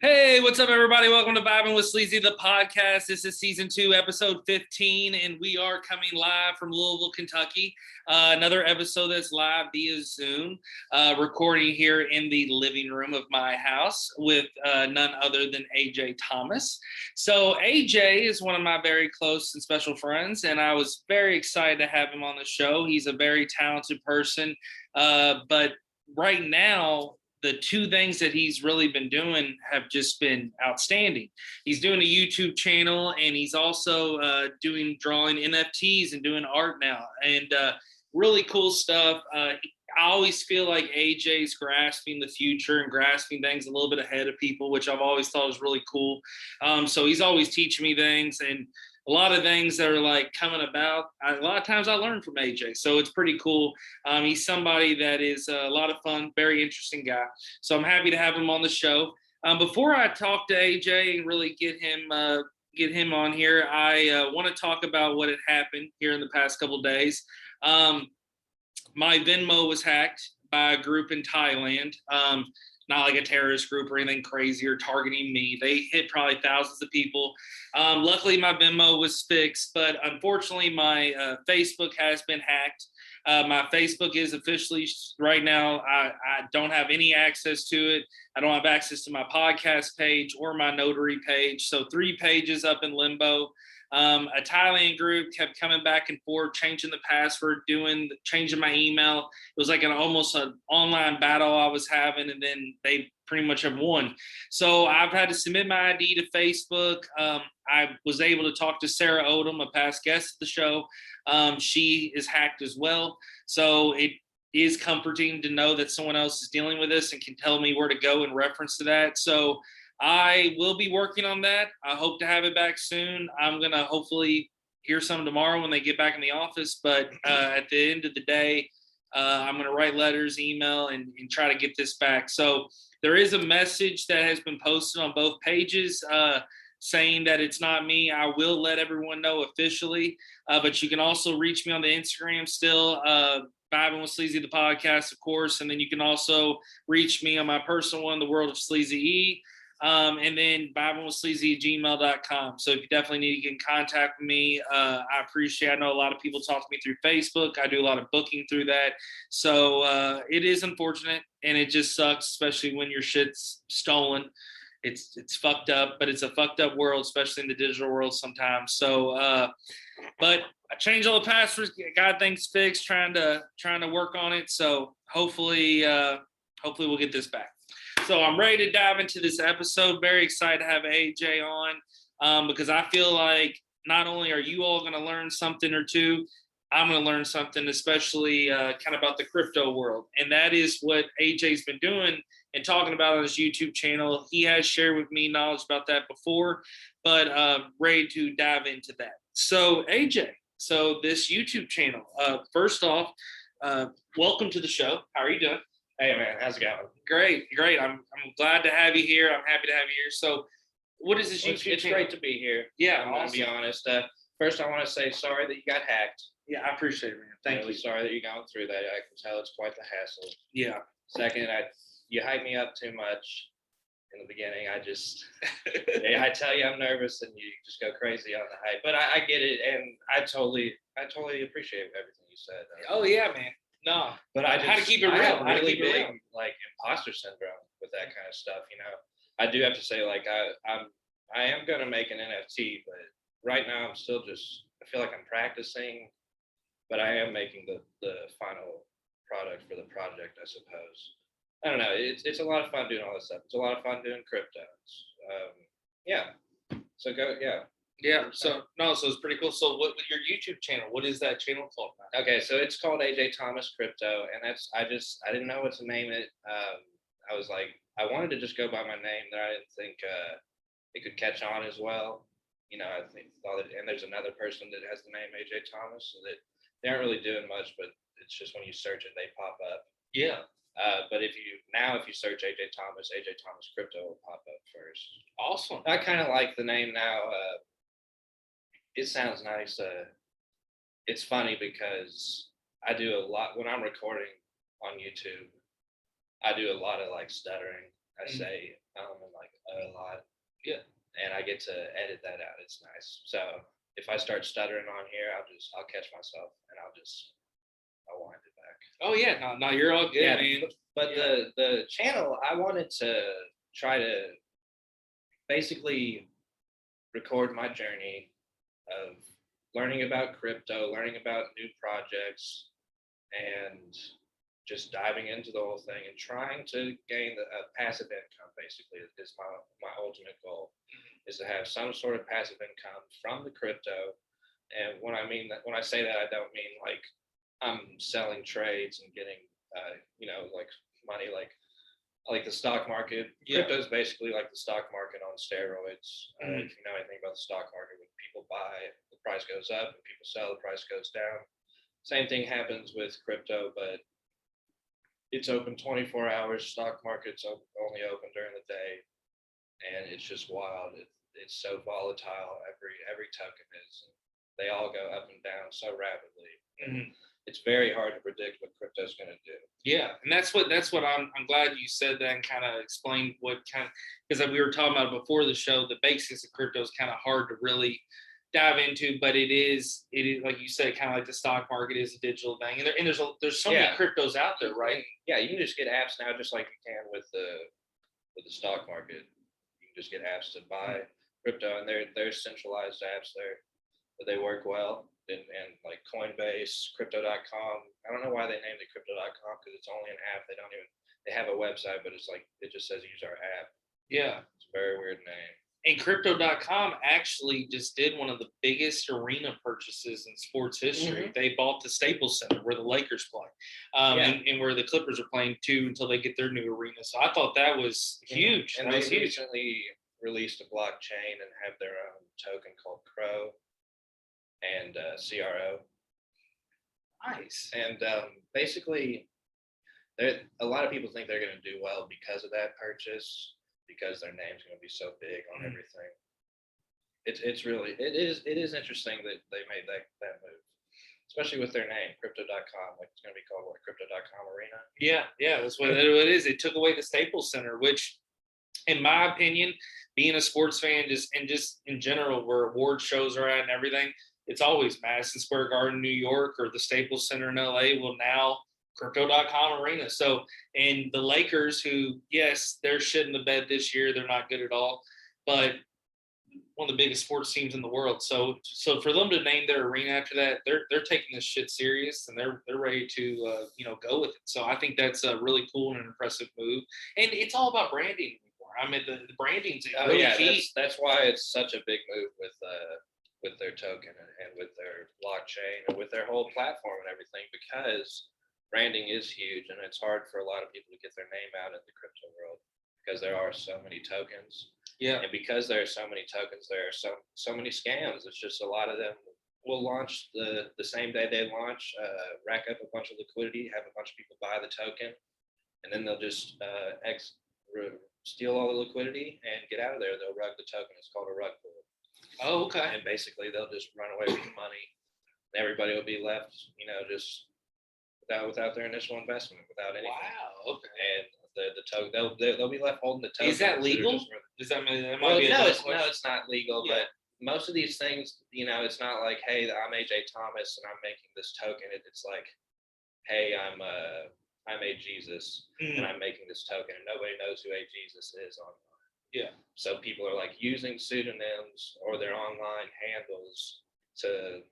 Hey, what's up, everybody? Welcome to Vibing with Sleezy, the podcast. This is season 2, episode 15, and we are coming live from Louisville, Kentucky. Another episode that's live via Zoom, recording here in the living room of my house with none other than AJ Thomas. So AJ is one of my very close and special friends, and I was very excited to have him on the show. He's a very talented person, but right now, the two things that he's really been doing have just been outstanding. He's doing a YouTube channel, and he's also doing drawing NFTs and doing art now, and really cool stuff. I always feel like AJ's grasping the future and grasping things a little bit ahead of people, which I've always thought was really cool. So he's always teaching me things, and a lot of things that are like coming about. A lot of times I learn from AJ, so it's pretty cool. He's somebody that is a lot of fun, very interesting guy. So I'm happy to have him on the show. Before I talk to AJ and really get him on here, I want to talk about what had happened here in the past couple of days. My Venmo was hacked by a group in Thailand. Not like a terrorist group or anything crazy or targeting me. They hit probably thousands of people. Luckily, my Venmo was fixed, but unfortunately, my Facebook has been hacked. My Facebook is officially right now. I don't have any access to it. I don't have access to my podcast page or my notary page. So 3 pages up in limbo. A Thailand group kept coming back and forth, changing the password, changing my email. It was like almost an online battle I was having, and then they pretty much have won. So I've had to submit my ID to Facebook. I was able to talk to Sarah Odom, a past guest of the show. She is hacked as well. So it is comforting to know that someone else is dealing with this and can tell me where to go in reference to that. So I will be working on that. I hope to have it back soon. I'm going to hopefully hear some tomorrow when they get back in the office. But at the end of the day, I'm going to write letters, email, and try to get this back. So there is a message that has been posted on both pages saying that it's not me. I will let everyone know officially. But you can also reach me on the Instagram still, Vibing with Sleezy, the podcast, of course. And then you can also reach me on my personal one, The World of Sleazy E. And then vibingwithsleazy@gmail.com. So if you definitely need to get in contact with me, I appreciate. I know a lot of people talk to me through Facebook. I do a lot of booking through that. So it is unfortunate, and it just sucks, especially when your shit's stolen. It's fucked up, but it's a fucked up world, especially in the digital world sometimes. So, but I changed all the passwords, got things fixed, trying to work on it. So hopefully we'll get this back. So I'm ready to dive into this episode. Very excited to have AJ on because I feel like not only are you all going to learn something or two, I'm going to learn something, especially kind of about the crypto world. And that is what AJ's been doing and talking about on his YouTube channel. He has shared with me knowledge about that before, but ready to dive into that. So AJ, so this YouTube channel, first off, welcome to the show. How are you doing? Hey man, how's it going? Great. I'm glad to have you here. I'm happy to have you here. So, what is this YouTube It's channel? great to be here. Yeah, I'm gonna be honest. First, I want to say sorry that you got hacked. Yeah, I appreciate it, man. Thank you. Sorry that you're going through that. I can tell it's quite the hassle. Yeah. Second, you hype me up too much in the beginning. I tell you I'm nervous, and you just go crazy on the hype. But I get it, and I totally appreciate everything you said. Oh yeah, man. No, but how to keep it real. I have really big like imposter syndrome with that kind of stuff. I do have to say, like, I am gonna make an NFT, but right now I feel like I'm practicing, but I am making the final product for the project, I suppose. I don't know. It's a lot of fun doing all this stuff. It's a lot of fun doing crypto. Yeah. So go. Yeah. Yeah. So it's pretty cool. So what with your YouTube channel? What is that channel called now? Okay, so it's called AJ Thomas Crypto, and I didn't know what to name it. I was like, I wanted to just go by my name. That I didn't think it could catch on as well. I think and there's another person that has the name AJ Thomas, so that they aren't really doing much, but it's just when you search it, they pop up. Yeah. But if you search AJ Thomas Crypto will pop up first. Awesome. I kind of like the name now. It sounds nice. It's funny because I do a lot when I'm recording on YouTube. I do a lot of like stuttering. I say and like a lot. Yeah. And I get to edit that out. It's nice. So if I start stuttering on here, I'll catch myself and I'll wind it back. Oh yeah, no, you're all good, man. But the channel, I wanted to try to basically record my journey of learning about crypto, learning about new projects, and just diving into the whole thing and trying to gain a passive income. Basically, is my ultimate goal, is to have some sort of passive income from the crypto. And when I say that, I don't mean like I'm selling trades and getting like money like the stock market. Yeah. Crypto is basically like the stock market on steroids. If you know anything about the stock market, when people buy, the price goes up, and people sell, the price goes down. Same thing happens with crypto, but it's open 24 hours. Stock market's only open during the day, and it's just wild. It's so volatile. Every token is. They all go up and down so rapidly. Mm-hmm. It's very hard to predict what crypto's going to do. Yeah, and that's what I'm glad you said that and kind of explained what kind of, because we were talking about before the show, the basics of crypto is kind of hard to really dive into, but it is like you said, kind of like the stock market is a digital thing, and there's so many cryptos out there, right? Yeah, you can just get apps now, just like you can with the stock market. You can just get apps to buy crypto, and they're centralized apps there, but they work well. And like Coinbase, Crypto.com. I don't know why they named it Crypto.com, because it's only an app. They have a website, but it's like it just says use our app. Yeah, it's a very weird name. And Crypto.com actually just did one of the biggest arena purchases in sports history. Mm-hmm. They bought the Staples Center where the Lakers play, and where the Clippers are playing too until they get their new arena. So I thought that was huge. And they recently released a blockchain and have their own token called Crow and CRO. Nice. And basically, a lot of people think they're going to do well because of that purchase, because their name's going to be so big on everything. It is interesting that they made that move, especially with their name, Crypto.com. Like it's going to be called what, Crypto.com Arena? Yeah, that's what it is. It took away the Staples Center, which, in my opinion, being a sports fan, just in general, where award shows are at and everything, it's always Madison Square Garden, New York, or the Staples Center in LA. Well, now Crypto.com Arena. So, and the Lakers, who, yes, they're shitting the bed this year. They're not good at all, but one of the biggest sports teams in the world. So for them to name their arena after that, they're taking this shit serious, and they're ready to go with it. So I think that's a really cool and an impressive move. And it's all about branding anymore. I mean, the branding's really key. That's why it's such a big move with their token and with their blockchain and with their whole platform and everything, because branding is huge, and it's hard for a lot of people to get their name out in the crypto world because there are so many tokens. Yeah. And because there are so many tokens, there are so many scams. It's just a lot of them will launch the same day they launch, rack up a bunch of liquidity, have a bunch of people buy the token, and then they'll just steal all the liquidity and get out of there. They'll rug the token. It's called a rug pull. Oh, okay. And basically, they'll just run away with the money, and everybody will be left, just without their initial investment, without anything. Wow. Okay. And the token, they'll be left holding the token. Is that legal? Does that mean that might be no, it's not legal. Yeah. But most of these things, it's not like, hey, I'm AJ Thomas and I'm making this token. It's like, hey, I'm A Jesus and I'm making this token, and nobody knows who A Jesus is online. Yeah. So people are like using pseudonyms or their online handles to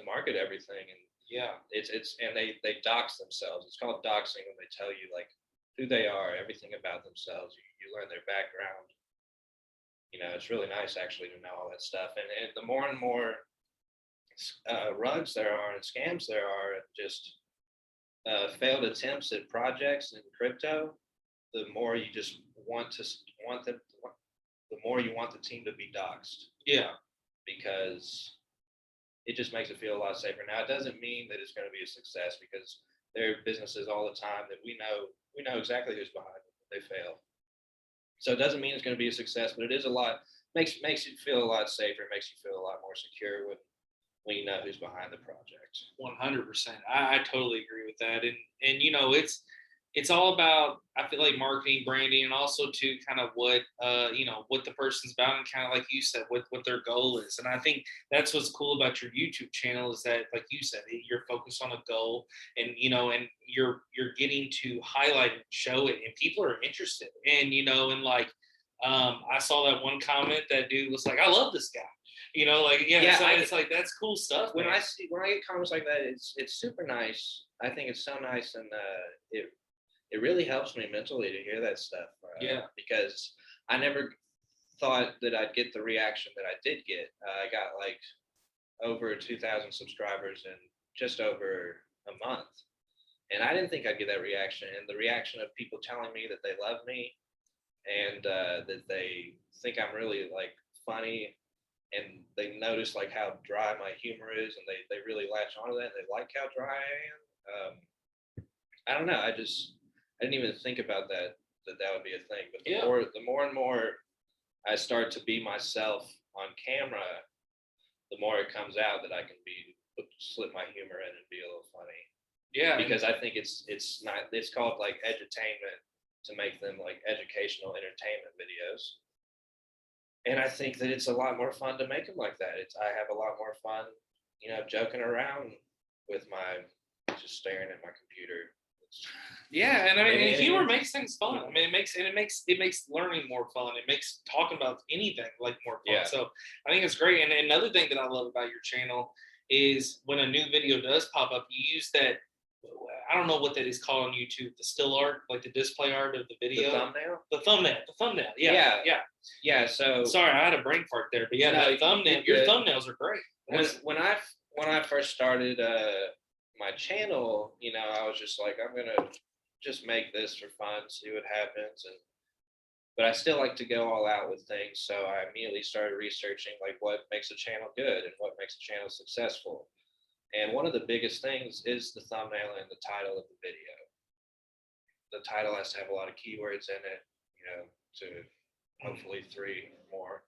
market everything, and and they dox themselves. It's called doxing when they tell you like who they are, everything about themselves. You learn their background. It's really nice actually to know all that stuff. And the more and more rugs there are and scams there are, just failed attempts at projects in crypto, the more you just the more you want the team to be doxed. Yeah. Because it just makes it feel a lot safer. Now, it doesn't mean that it's going to be a success, because there are businesses all the time that we know exactly who's behind them. They fail. So it doesn't mean it's going to be a success, but it is makes you feel a lot safer. It makes you feel a lot more secure when you know who's behind the project. 100%. I totally agree with that. And it's all about, I feel like, marketing, branding, and also to kind of what what the person's about, and kind of like you said, what their goal is. And I think that's what's cool about your YouTube channel is that, like you said, you're focused on a goal, and and you're getting to highlight and show it, and people are interested. And and like I saw that one comment, that dude was like, "I love this guy." So it's like that's cool stuff. When I get comments like that, it's super nice. I think it's so nice, and it really helps me mentally to hear that stuff. Because I never thought that I'd get the reaction that I did get. I got like over 2,000 subscribers in just over a month, and I didn't think I'd get that reaction. And the reaction of people telling me that they love me, and that they think I'm really like funny, and they notice like how dry my humor is, and they really latch onto that, and they like how dry I am. I don't know. I didn't even think about that would be a thing. But the more and more I start to be myself on camera, the more it comes out that I can slip my humor in and be a little funny. Yeah. Because I think it's called like edutainment, to make them like educational entertainment videos. And I think that it's a lot more fun to make them like that. I have a lot more fun, joking around with just staring at my computer. Yeah, and I mean, humor makes things fun. I mean, it makes learning more fun. It makes talking about anything like more fun. Yeah. So I think it's great. And another thing that I love about your channel is when a new video does pop up, you use that. I don't know what that is called on YouTube. The still art, like the display art of the video. The thumbnail. The thumbnail. Yeah. So sorry, I had a brain fart there, but the thumbnail. Your thumbnails are great. When I first started my channel, I was just like, I'm gonna just make this for fun, see what happens, but I still like to go all out with things. So I immediately started researching like what makes a channel good and what makes a channel successful. And one of the biggest things is the thumbnail and the title of the video. The title has to have a lot of keywords in it, to hopefully 3 or more.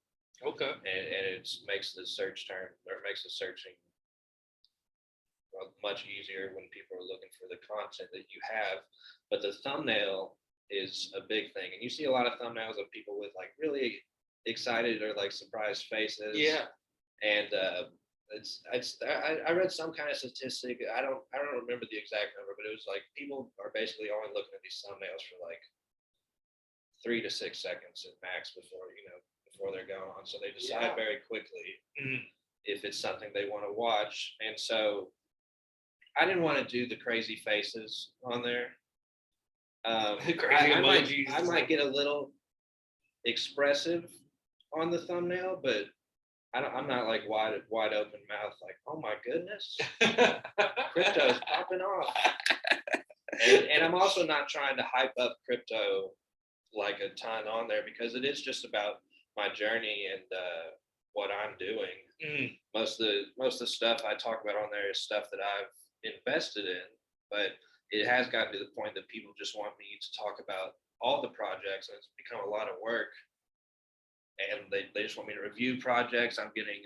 Okay. And it makes the search term, or makes the searching much easier when people are looking for the content that you have. But the thumbnail is a big thing. And you see a lot of thumbnails of people with like really excited or like surprised faces. Yeah. And I read some kind of statistic. I don't remember the exact number, but it was like people are basically only looking at these thumbnails for like 3 to 6 seconds at max before they're gone. So they decide very quickly if it's something they want to watch. And so I didn't want to do the crazy faces on there. I might get a little expressive on the thumbnail, but I'm not like wide open mouth, like, oh my goodness, crypto's popping off. And I'm also not trying to hype up crypto like a ton on there, because it is just about my journey and what I'm doing. Most of the stuff I talk about on there is stuff that I've invested in, but it has gotten to the point that people just want me to talk about all the projects, and it's become a lot of work. And they just want me to review projects. I'm getting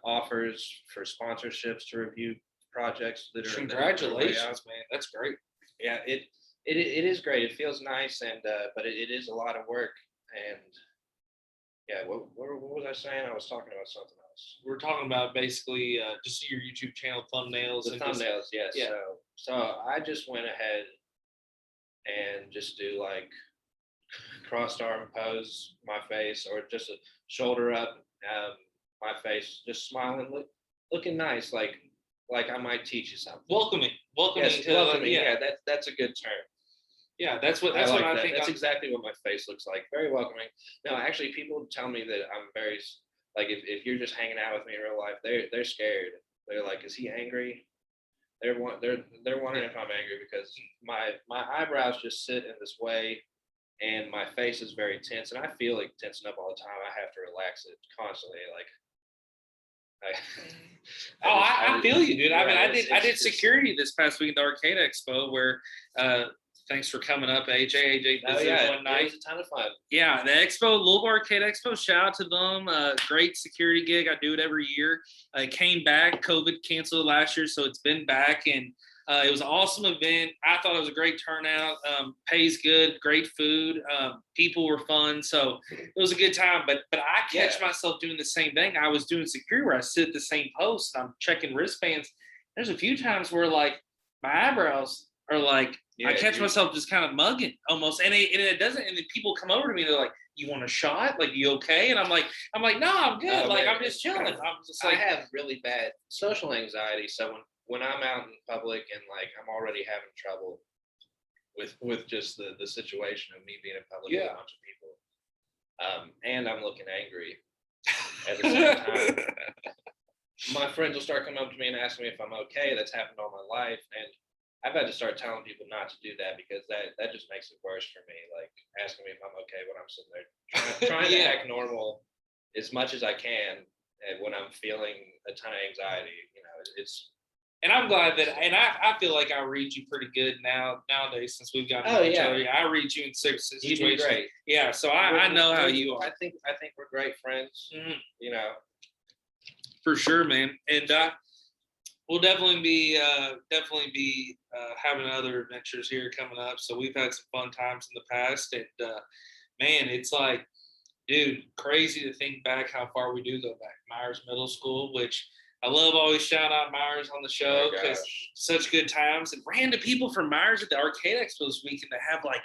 offers for sponsorships to review projects that are. Congratulations, man! That's great. Yeah, it is great. It feels nice, and but it is a lot of work. And yeah, what was I saying? I was talking about something else. We're talking about basically just your YouTube channel thumbnails. The thumbnails, yes. Yeah. So I just went ahead and just do like crossed arm pose, my face, or just a shoulder up, my face, just smiling, looking nice, like I might teach you something. Welcoming. Yes, welcoming. Yeah, that's a good term. Yeah, that's what I think. That's exactly what my face looks like. Very welcoming. No, actually, people tell me that I'm very, like, if you're just hanging out with me in real life, they're scared. They're like, is he angry? They're wondering if I'm angry, because my eyebrows just sit in this way, and my face is very tense, and I feel like tensing up all the time. I have to relax it constantly. I feel you, dude. Right, I did security this past week at the Arcade Expo, where thanks for coming up, AJ visited one night. It was a ton of fun. Yeah, the expo, Louisville Arcade Expo, shout out to them. Great security gig. I do it every year. It came back. COVID canceled last year, so it's been back, and It was an awesome event. I thought it was a great turnout. Pays good, great food. People were fun. So it was a good time. But I catch myself doing the same thing. I was doing security where I sit at the same post and I'm checking wristbands. There's a few times where like my eyebrows are like, I catch myself just kind of mugging almost. And it doesn't, and then people come over to me and they're like, you want a shot? Like, you okay? And I'm like, no, I'm good. Like, man, I'm just chilling. I'm just like, I have really bad social anxiety. So when I'm out in public and like I'm already having trouble with just the situation of me being in public with a bunch of people, and I'm looking angry at the same time, my friends will start coming up to me and asking me if I'm okay. That's happened all my life, and I've had to start telling people not to do that because that just makes it worse for me. Like asking me if I'm okay when I'm sitting there trying to act normal as much as I can, and when I'm feeling a ton of anxiety, it's. And I'm glad that, and I feel like I read you pretty good nowadays since we've gotten to each other. I read you in situations. You do great. Yeah, so I know how you are. I think we're great friends. Mm-hmm. For sure, man. And we'll definitely be having other adventures here coming up. So we've had some fun times in the past, and man, it's like, dude, crazy to think back how far we do go back. Myers Middle School, which I love always shouting out Myers on the show because such good times, and random people from Myers at the Arcade Expo this weekend that have like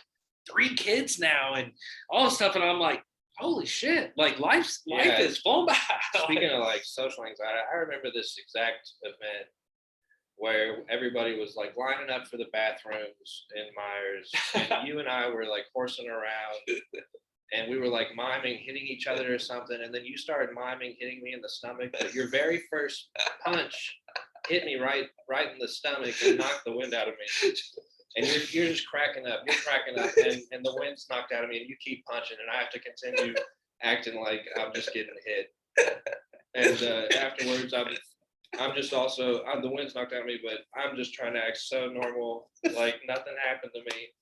3 kids now and all this stuff, and I'm like, holy shit, like life is flown by. Speaking of like social anxiety, I remember this exact event where everybody was like lining up for the bathrooms in Myers, and you and I were like horsing around, and we were like miming hitting each other or something, and then you started miming hitting me in the stomach. But your very first punch hit me right in the stomach and knocked the wind out of me. And you're just cracking up. You're cracking up, and the wind's knocked out of me, and you keep punching, and I have to continue acting like I'm just getting hit. And afterwards, I'm just also the wind's knocked out of me, but I'm just trying to act so normal, like nothing happened to me.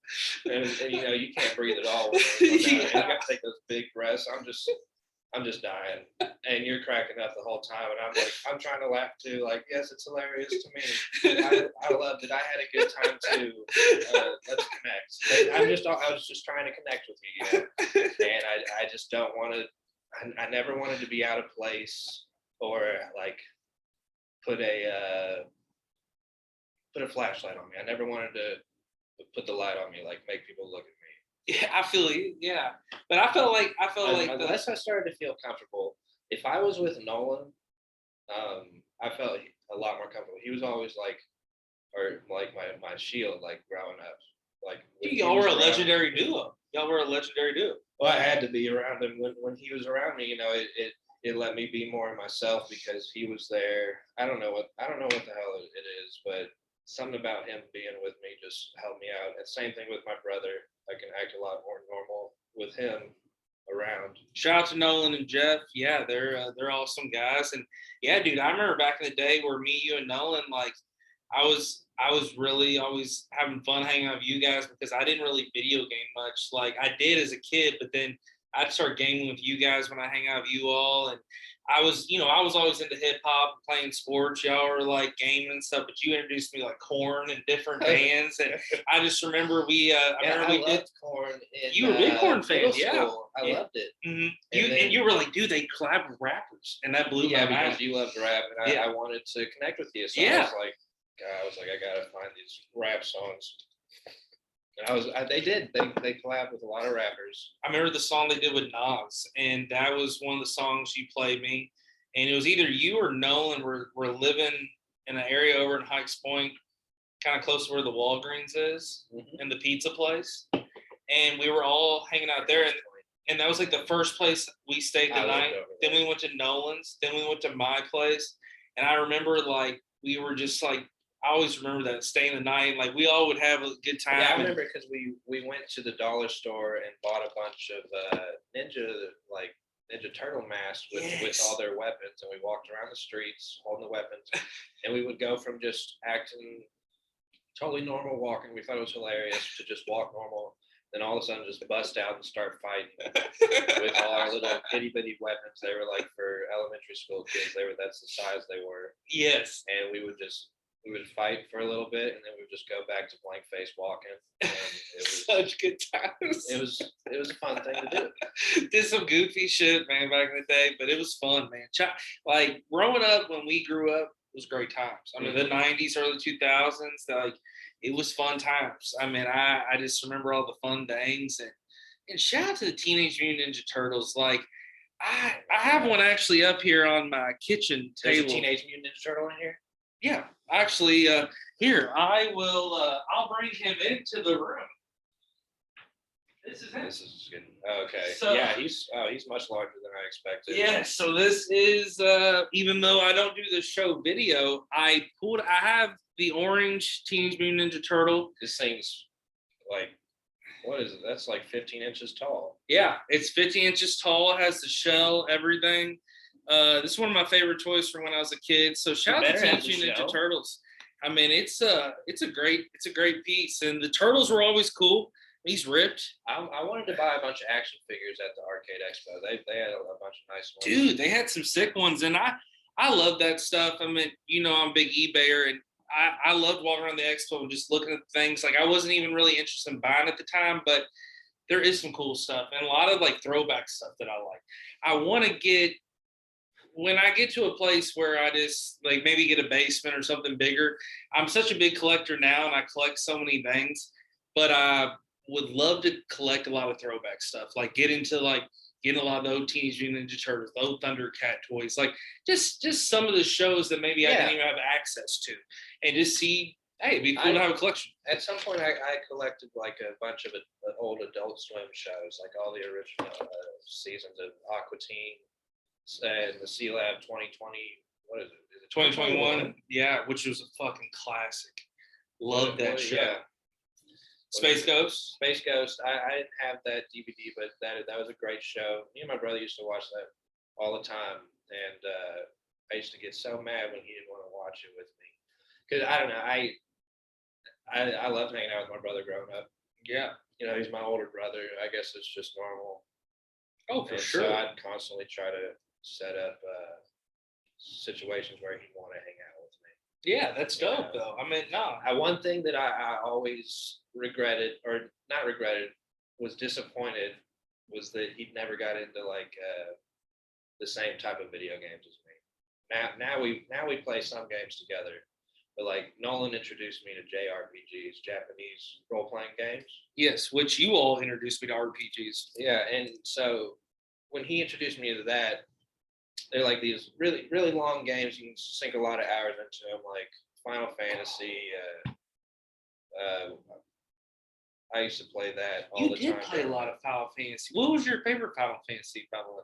And you can't breathe at all. You got to take those big breaths. I'm just dying, and you're cracking up the whole time, and I'm trying to laugh too. Like, yes, it's hilarious to me. I loved it. I had a good time too. Let's connect. I was just trying to connect with you, and I just don't want to. I never wanted to be out of place or like put a flashlight on me. I never wanted to put the light on me, like make people look at me. Yeah, I feel you. Yeah, but I felt like unless I started to feel comfortable. If I was with Nolan, I felt a lot more comfortable. He was always like my shield, like growing up. Like y'all were a legendary duo. Y'all were a legendary duo. Well, I had to be around him when he was around me. It let me be more myself because he was there. I don't know what the hell it is, but something about him being with me just helped me out. And same thing with my brother. I can act a lot more normal with him around. Shout out to Nolan and Jeff. Yeah, they're awesome guys. And yeah, dude, I remember back in the day where me, you, and Nolan, like I was really always having fun hanging out with you guys because I didn't really video game much. Like I did as a kid, but then I'd start gaming with you guys when I hang out with you all. And I was always into hip hop, playing sports. Y'all were like gaming and stuff, but you introduced me like Korn and different bands. And I just remember we did Korn. You were a big Korn fan, yeah. I loved it. Mm-hmm. And you were like, dude, they collab with rappers, and that blew my mind. Yeah, because you loved rap, and I wanted to connect with you. So I was like, I gotta find these rap songs. And they collabed with a lot of rappers. I remember the song they did with Nas, and that was one of the songs you played me. And it was either you or Nolan were living in an area over in Hikes Point, kind of close to where the Walgreens is, and the pizza place. And we were all hanging out there, and that was like the first place we stayed the night. Then we went to Nolan's. Then we went to my place. And I remember like we were just like, I always remember that, staying the night. Like we all would have a good time. Yeah, I remember because we went to the dollar store and bought a bunch of Ninja Turtle masks with all their weapons, and we walked around the streets holding the weapons, and we would go from just acting totally normal walking. We thought it was hilarious to just walk normal. Then all of a sudden just bust out and start fighting with all our little itty bitty weapons. They were like for elementary school kids. That's the size they were. Yes. And we would just we would fight for a little bit, and then we would just go back to blank face walking. And it was such good times. It was a fun thing to do. Did some goofy shit, man, back in the day, but it was fun, man. Like growing up when we grew up was great times. I mean, the '90s, early 2000s, like it was fun times. I mean, I just remember all the fun things, and shout out to the Teenage Mutant Ninja Turtles. Like I have one actually up here on my kitchen table. There's a Teenage Mutant Ninja Turtle in here. Yeah, actually, here I will. I'll bring him into the room. This is him. This is good. Okay. So, yeah, he's much larger than I expected. Yeah. So this is even though I don't do the show video, I have the orange Teenage Mutant Ninja Turtle. This thing's like, what is it? That's like 15 inches tall. Yeah, it's 15 inches tall. It has the shell, everything. This is one of my favorite toys from when I was a kid. So shout out to Teenage Mutant Ninja Turtles. I mean, it's a great piece, and the turtles were always cool. He's ripped. I wanted to buy a bunch of action figures at the Arcade Expo. They had a bunch of nice ones. Dude, they had some sick ones, and I love that stuff. I mean, I'm a big eBayer, and I loved walking around the expo and just looking at things. Like I wasn't even really interested in buying at the time, but there is some cool stuff and a lot of like throwback stuff that I like. I want to get. When I get to a place where I just like maybe get a basement or something bigger, I'm such a big collector now and I collect so many things, but I would love to collect a lot of throwback stuff, like getting a lot of the old Teenage Mutant Ninja Turtles, the old Thundercat toys, like just some of the shows that maybe I didn't even have access to, and just see, hey, it'd be cool to have a collection. At some point, I collected like a bunch of old Adult Swim shows, like all the original seasons of Aqua Teen. And the C Lab 2020, what is it? Is it 2021? Yeah, which was a fucking classic. Love that show. Yeah. Space Ghost. Space Ghost. I didn't have that DVD, but that was a great show. Me and my brother used to watch that all the time, and I used to get so mad when he didn't want to watch it with me, because I don't know. I loved hanging out with my brother growing up. Yeah, he's my older brother. I guess it's just normal. Oh, for sure. So I'd constantly try to set up situations where he'd want to hang out with me. Yeah, that's dope, though. I mean, no. One thing that I always regretted, or not regretted, was disappointed, was that he'd never got into like the same type of video games as me. Now we play some games together, but like Nolan introduced me to JRPGs, Japanese role-playing games. Yes, which you all introduced me to RPGs. Yeah, and so when he introduced me to that, they're like these really, really long games. You can sink a lot of hours into them, like Final Fantasy. I used to play that all the time. You did play a lot of Final Fantasy. What was your favorite Final Fantasy, probably?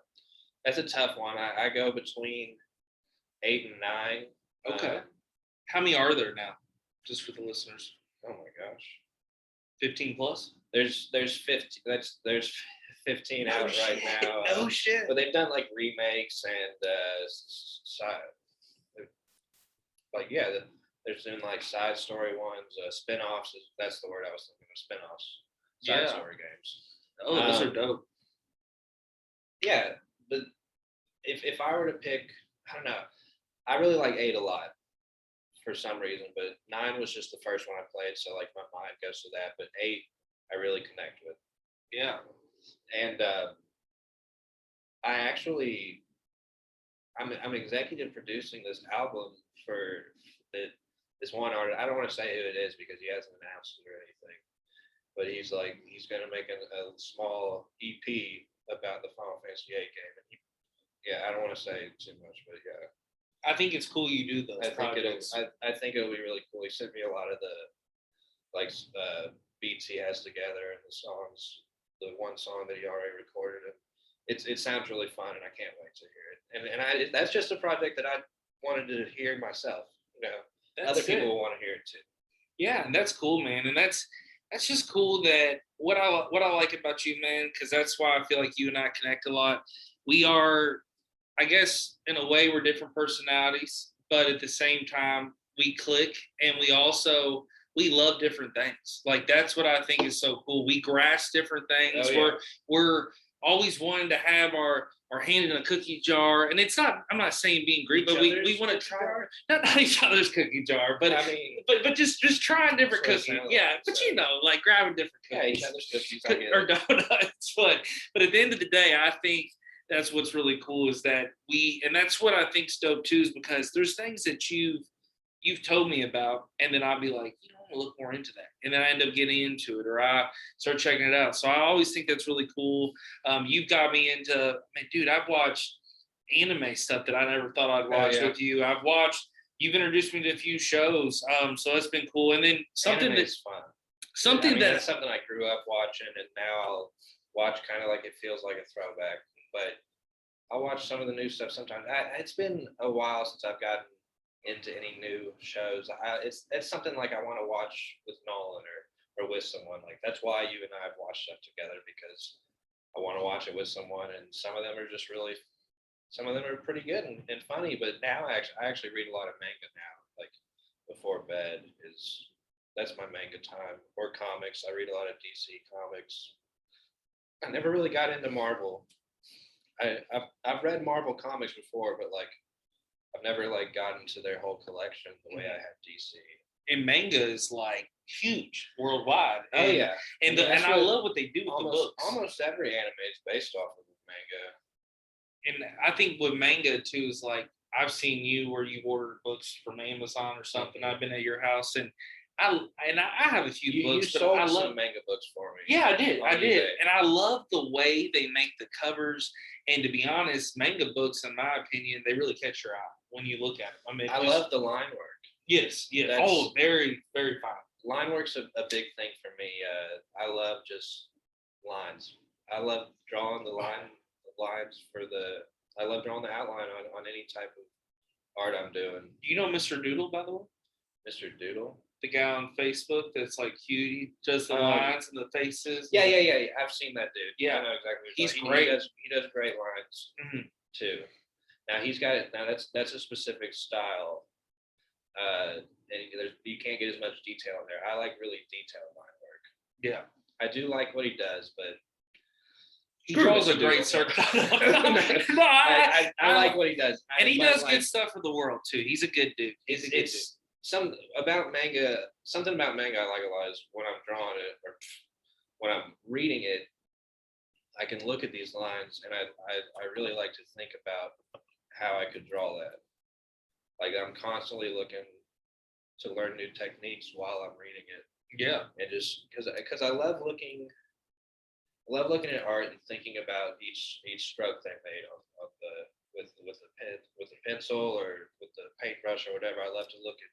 That's a tough one. I go between 8 and 9. Okay. How many are there now? Just for the listeners. Oh my gosh. 15 plus? There's 50. There's 15 out right now. No shit. But they've done like remakes and there's doing like side story ones, spin-offs. That's the word I was thinking of, spin-offs. Side story games. Oh, those are dope. Yeah, but if I were to pick, I don't know. I really like 8 a lot for some reason, but 9 was just the first one I played, so like my mind goes to that. But 8, I really connect with. Yeah. And I'm executive producing this album for this one artist. I don't want to say who it is because he hasn't announced it or anything, but he's going to make a small EP about the Final Fantasy VIII game. And I don't want to say too much, but yeah. I think it's cool you do those projects. I think it'll be really cool. He sent me a lot of the beats he has together and the songs. The one song that he already recorded, and it sounds really fun, and I can't wait to hear it. And that's just a project that I wanted to hear myself. Other people will want to hear it too. Yeah, and that's cool, man. And that's just cool that what I like about you, man, because that's why I feel like you and I connect a lot. We are, I guess, in a way, we're different personalities, but at the same time, we click, and we love different things. Like that's what I think is so cool. We grasp different things. Oh, yeah. We're always wanting to have our or handing a cookie jar. And it's not, I'm not saying being greedy, but we want to try not each other's cookie jar, but I mean, but just trying different cookies. Yeah, but so. Like grabbing different cookies. Yeah, each other's cookies or donuts. But at the end of the day, I think that's what's really cool is that and that's what I think's dope too, is because there's things that you've told me about, and then I'll be like, I want to look more into that, and then I end up getting into it, or I start checking it out. So I always think that's really cool. You've got me into, man, dude, I've watched anime stuff that I never thought I'd watch with you. You've introduced me to a few shows, so that's been cool. And then something that's fun. That's something I grew up watching, and now I'll watch kind of like it feels like a throwback. But I'll watch some of the new stuff sometimes. It's been a while since I've gotten into any new shows. It's something like I want to watch with Nolan or with someone. Like that's why you and I have watched stuff together, because I want to watch it with someone, and some of them are pretty good and funny. But now I actually read a lot of manga now. Like before bed that's my manga time, or comics. I read a lot of DC comics. I never really got into Marvel. I've read Marvel comics before, but like I've never like gotten to their whole collection the way I have DC. And manga is like huge worldwide. And I love what they do with the books. Almost every anime is based off of And manga. I think with manga too is like I've seen you where you've ordered books from Amazon or something. I've been at your house, and I have a few books. You sold some manga books for me. Yeah, I did, and I love the way they make the covers. And to be honest, manga books, in my opinion, they really catch your eye when you look at them. I mean, I love the line work. Yes. Oh, very, very fine. Line work's a big thing for me. I love just lines. I love drawing the lines I love drawing the outline on any type of art I'm doing. Do you know Mr. Doodle, by the way? Mr. Doodle? The guy on Facebook that's like cute. He does the lines and the faces. Yeah. I've seen that dude. Yeah, I know exactly. He's great. He does great lines too. Now he's got it. Now that's a specific style, and you can't get as much detail in there. I like really detailed line work. Yeah, I do like what he does, but he draws a great circle. I like what he does, and he does good stuff for the world too. He's a good dude. Something about manga I like a lot is when I'm drawing it or when I'm reading it, I can look at these lines, and I really like to think about how I could draw that. Like I'm constantly looking to learn new techniques while I'm reading it. Yeah, and just because I love looking at art and thinking about each stroke they made with a pencil or with the paintbrush or whatever. I love to look at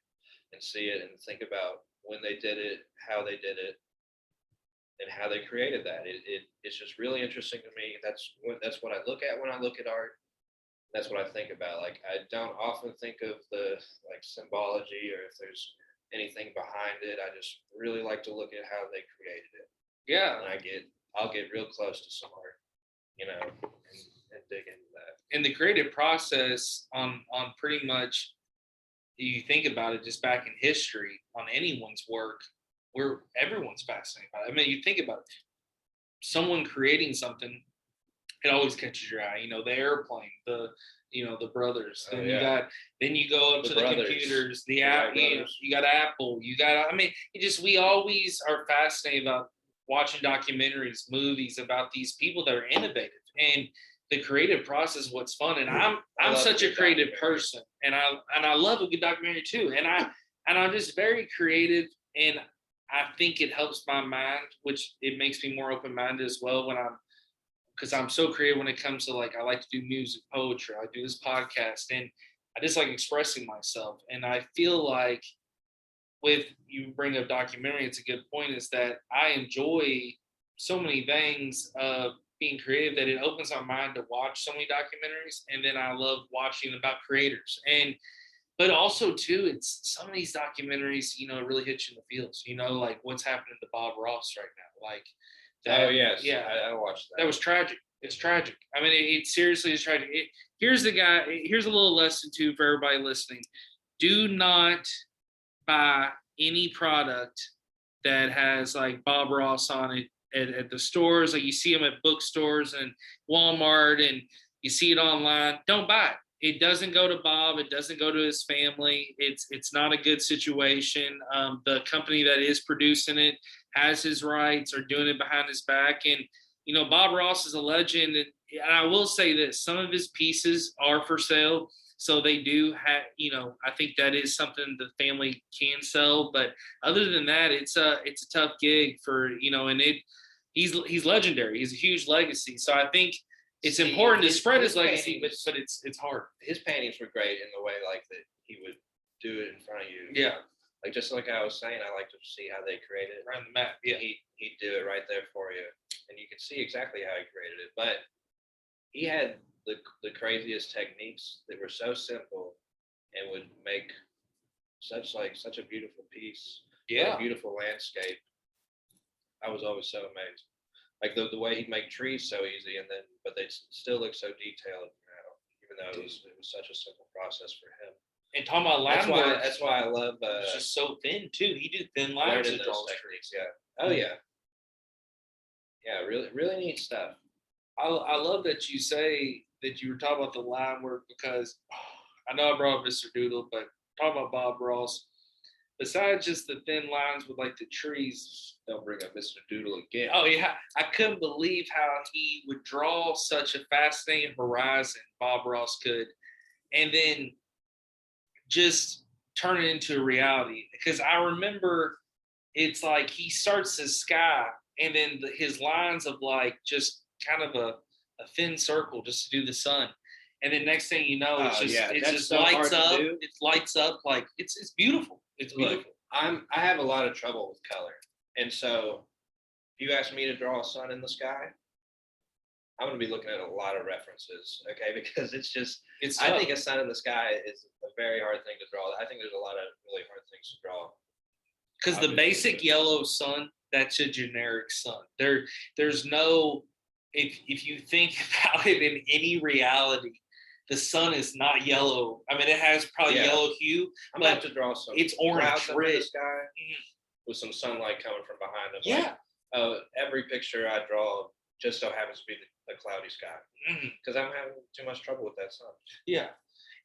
and see it and think about when they did it, how they did it, and how they created that. It's just really interesting to me. That's what I look at when I look at art. That's what I think about. Like I don't often think of the like symbology or if there's anything behind it. I just really like to look at how they created it. Yeah, and I'll get real close to some art, and dig into that. And the creative process on pretty much, you think about it, just back in history on anyone's work, where everyone's fascinated by it. I mean, you think about it, someone creating something, it always catches your eye. The airplane, the brothers. Then you go up to the computers, you got Apple, we always are fascinated about watching documentaries, movies about these people that are innovative, and the creative process is what's fun. And I'm such a creative person, and I love a good documentary too. And I'm just very creative, and I think it helps my mind, which it makes me more open-minded as well because I'm so creative when it comes to I like to do music, poetry. I do this podcast, and I just like expressing myself. And I feel like with you bring up documentary, it's a good point, is that I enjoy so many things of being creative that it opens my mind to watch so many documentaries. And then I love watching about creators. But also too, it's some of these documentaries, it really hits you in the feels, like what's happening to Bob Ross right now. Like that, oh yes, yeah, I watched that. That was tragic. It's tragic. I mean, it seriously is tragic. Here's a little lesson too for everybody listening. Do not buy any product that has like Bob Ross on it at the stores. Like you see them at bookstores and Walmart, and you see it online, don't buy it. It doesn't go to Bob. It doesn't go to his family. It's not a good situation. The company that is producing it has his rights, are doing it behind his back. And, Bob Ross is a legend. And I will say this, some of his pieces are for sale. So they do have, I think that is something the family can sell. But other than that, it's a tough gig for, and he's legendary. He's a huge legacy. So I think it's important to spread his legacy, but it's hard. His paintings were great in the way like that he would do it in front of you. Yeah. Like just like I was saying, I like to see how they created it. Right on the map. Yeah. He'd do it right there for you. And you could see exactly how he created it. But he had the craziest techniques that were so simple and would make such a beautiful piece. Yeah. A beautiful landscape. I was always so amazed. Like the way he'd make trees so easy, but they still look so detailed, even though it was such a simple process for him. And talking about line work, that's why I love. It's just so thin too. He did thin lines with those techniques. Yeah. Oh yeah. Yeah, really, really neat stuff. I love that you say that you were talking about the line work, because I know I brought up Mr. Doodle, but talking about Bob Ross, besides just the thin lines with like the trees. Don't bring up Mr. Doodle again. Oh yeah, I couldn't believe how he would draw such a fascinating horizon, Bob Ross could, and then just turn it into a reality. Because I remember it's like he starts his sky, and then his lines of like just kind of a thin circle just to do the sun. And then next thing you know, it just so lights up. It lights up like it's beautiful. It's beautiful. Look, I have a lot of trouble with color. And so if you ask me to draw a sun in the sky, I'm going to be looking at a lot of references, okay? Because I think a sun in the sky is a very hard thing to draw. I think there's a lot of really hard things to draw. Because the basic yellow sun, that's a generic sun. There's no, if you think about it in any reality, the sun is not yellow. I mean, it has probably yellow hue. I'm about to draw some. It's orange red in the sky with some sunlight coming from behind them. Yeah. Like, every picture I draw just so happens to be the cloudy sky because I'm having too much trouble with that sun. Yeah,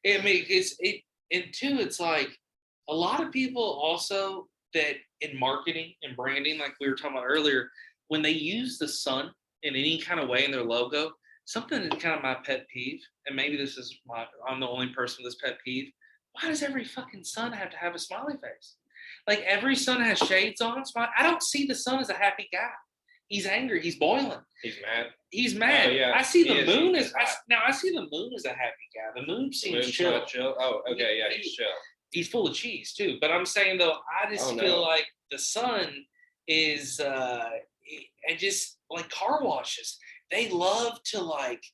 I mean, it's like a lot of people also that in marketing and branding, like we were talking about earlier, when they use the sun in any kind of way in their logo, something that's kind of my pet peeve, and maybe I'm the only person with this pet peeve. Why does every fucking sun have to have a smiley face? Like every sun has shades on. I don't see the sun as a happy guy. He's angry. He's boiling. He's mad. Oh, yeah. I see the moon as I see the moon as a happy guy. The moon seems chill. Oh, okay, yeah, he's chill. He's full of cheese too. But I'm saying though, I just feel like the sun is and just like car washes. They love to like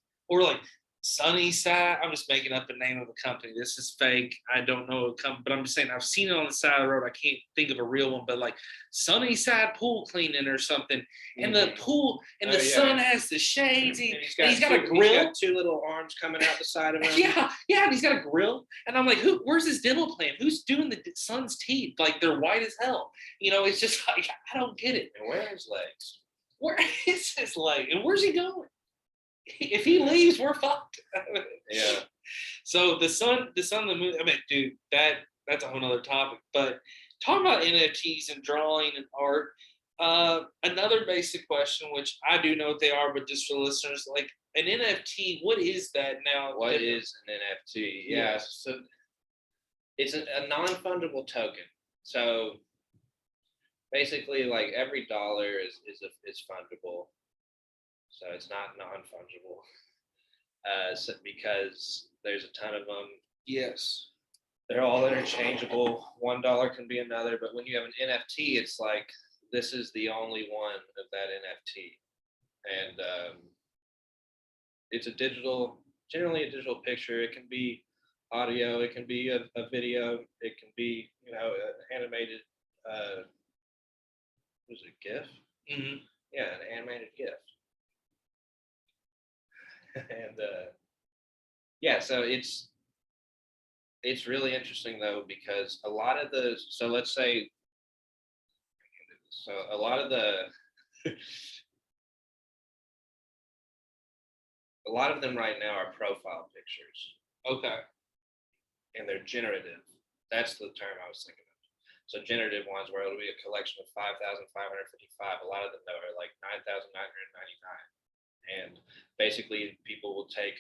Sunny Side. I'm just making up the name of the company. This is fake. I don't know what company, but I'm just saying I've seen it on the side of the road. I can't think of a real one, but like Sunny Side pool cleaning or something. And the pool and the sun has the shades. He's got a grill. He's got two little arms coming out the side of him. Yeah, and he's got a grill. And I'm like, where's his dental plan? Who's doing the son's teeth? Like they're white as hell. It's just like I don't get it. And where are his legs? Where is his leg? And where's he going? If he leaves, we're fucked. Yeah. So the sun, the moon. I mean, dude, that's a whole nother topic. But talking about NFTs and drawing and art, another basic question, which I do know what they are, but just for listeners, like an NFT, what is that now? What is an NFT? Yeah. So it's a non-fungible token. So basically, like every dollar is fungible. So it's not non-fungible because there's a ton of them. Yes. They're all interchangeable. $1 can be another. But when you have an NFT, it's like this is the only one of that NFT. And it's generally a digital picture. It can be audio. It can be a video. It can be, animated, GIF? Mm-hmm. Yeah, an animated GIF. And so it's really interesting though because a lot of the a lot of them right now are profile pictures. Okay. And they're generative. That's the term I was thinking of. So generative ones where it'll be a collection of 5,555. A lot of them though are like 9,999. And basically people will take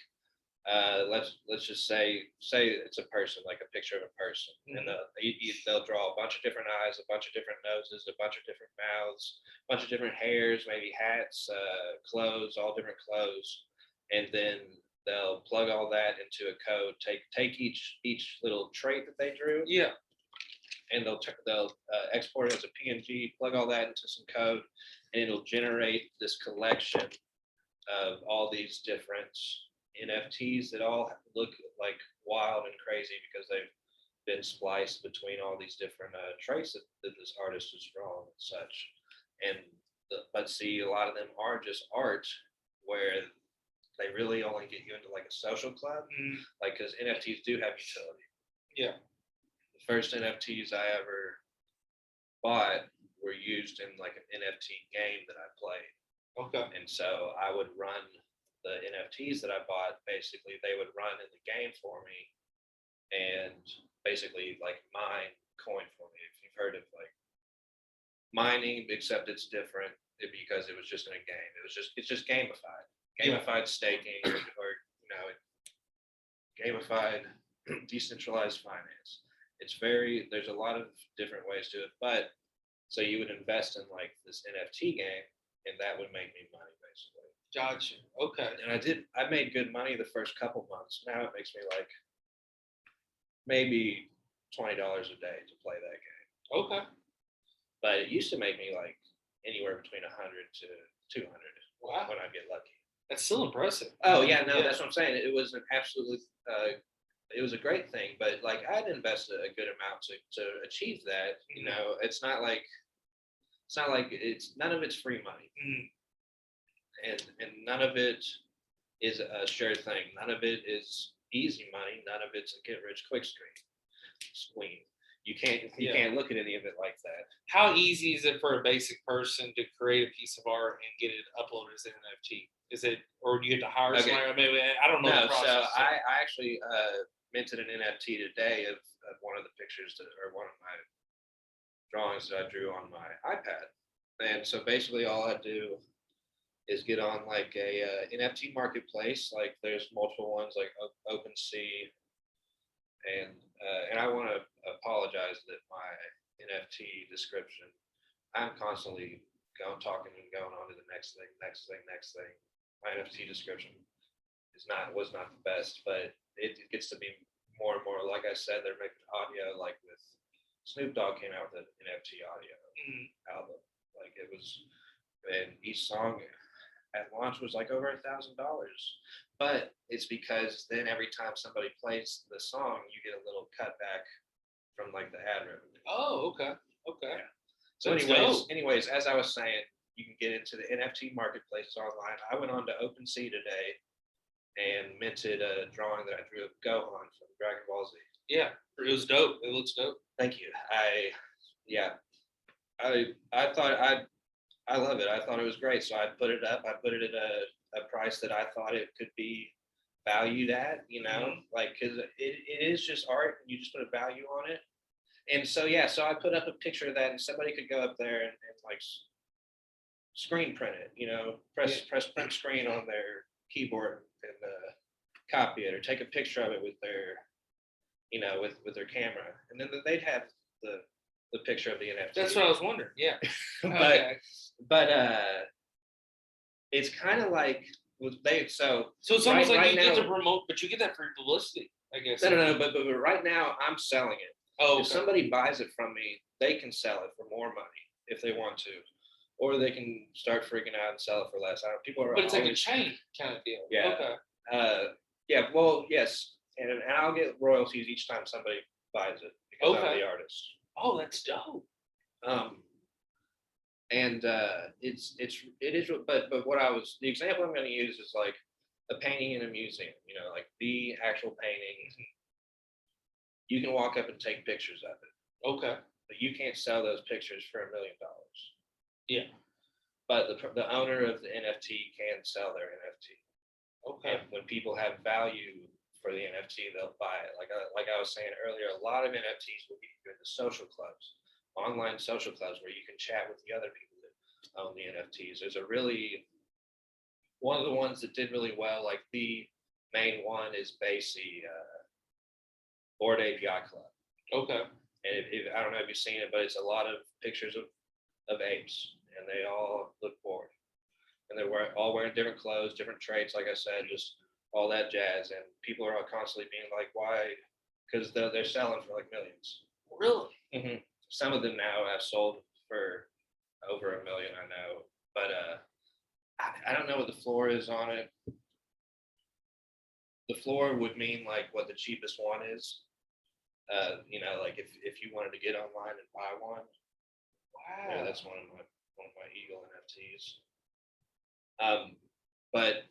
let's just say it's a person, like a picture of a person, and they'll draw a bunch of different eyes, a bunch of different noses, a bunch of different mouths, a bunch of different hairs, maybe hats, clothes, all different clothes, and then they'll plug all that into a code. Take each little trait that they drew, Yeah, and they'll export it as a PNG, plug all that into some code, and it'll generate this collection of all these different NFTs that all look like wild and crazy because they've been spliced between all these different traits that this artist is drawing and such. But see, a lot of them are just art where they really only get you into like a social club, like because NFTs do have utility. Yeah. The first NFTs I ever bought were used in like an NFT game that I played. Okay. And so I would run the NFTs that I bought, basically they would run in the game for me and basically like mine coin for me. If you've heard of like mining, except it's different because it was just in a game. It's just gamified staking, or gamified decentralized finance. There's a lot of different ways to it, but so you would invest in like this NFT game and that would make me money basically. Gotcha. Okay. And I made good money the first couple months. Now it makes me like maybe $20 a day to play that game. Okay. But it used to make me like anywhere between 100 to 200. Wow. When I get lucky. That's still impressive. Oh yeah, no, that's what I'm saying. It was an absolutely, it was a great thing. But like I'd invested a good amount to achieve that. You know, it's not like none of it's free money. And none of it is a sure thing. None of it is easy money. None of it's a get rich quick scheme. You can't look at any of it like that. How easy is it for a basic person to create a piece of art and get it uploaded as an NFT? Is it, or do you have to hire somebody? I mean, I don't know. No, so I actually minted an NFT today of one of the pictures or one of my drawings that I drew on my iPad. And so basically all I do is get on like a NFT marketplace. Like there's multiple ones like OpenSea, and I want to apologize that my NFT description, I'm constantly talking and going on to the next thing. My NFT description was not the best, but it gets to be more and more. Like I said, they're making audio. Like with Snoop Dogg came out with an NFT audio album. Like it was, and each song at launch was like over $1,000, but it's because then every time somebody plays the song, you get a little cutback from like the ad revenue. Oh, okay. Yeah. So anyways, as I was saying, you can get into the NFT marketplaces online. I went on to OpenSea today and minted a drawing that I drew of Gohan from Dragon Ball Z. Yeah, it was dope. It looks dope. Thank you. I thought I love it. I thought it was great. So I put it up. I put it at a price that I thought it could be valued at, like, because it is just art and you just put a value on it. And so, so I put up a picture of that and somebody could go up there and like screen print it, press print screen on their keyboard and copy it, or take a picture of it with their, with their camera. And then they'd have the picture of the NFT. That's what I was wondering. Yeah. but it's kind of like so it's almost like you get to promote, but you get that for publicity, I guess. No, but right now I'm selling it. Oh, okay. If somebody buys it from me, they can sell it for more money if they want to, or they can start freaking out and sell it for less. People are. But it's like a chain kind of deal. Yeah. Okay. Well, yes, and I'll get royalties each time somebody buys it because I'm the artist. Oh, that's dope. And it is, but what the example I'm going to use is like a painting in a museum, like the actual painting. You can walk up and take pictures of it. Okay. But you can't sell those pictures for $1 million. Yeah. But the owner of the NFT can sell their NFT. Okay. And when people have value for the NFT, they'll buy it. Like I was saying earlier, a lot of NFTs will get you into social clubs, online social clubs where you can chat with the other people that own the NFTs. There's a really one of the ones that did really well, like the main one is Basie Board Ape Yacht Club. Okay. And I don't know if you've seen it, but it's a lot of pictures of apes, and they all look bored. And they're all wearing different clothes, different traits, like I said, just all that jazz. And people are constantly being like, why? Because they're selling for like millions. Really? Mm-hmm. Some of them now have sold for over $1 million, I know. But I don't know what the floor is on it. The floor would mean like what the cheapest one is. Like if you wanted to get online and buy one. Wow. Yeah, that's one of my Eagle NFTs. But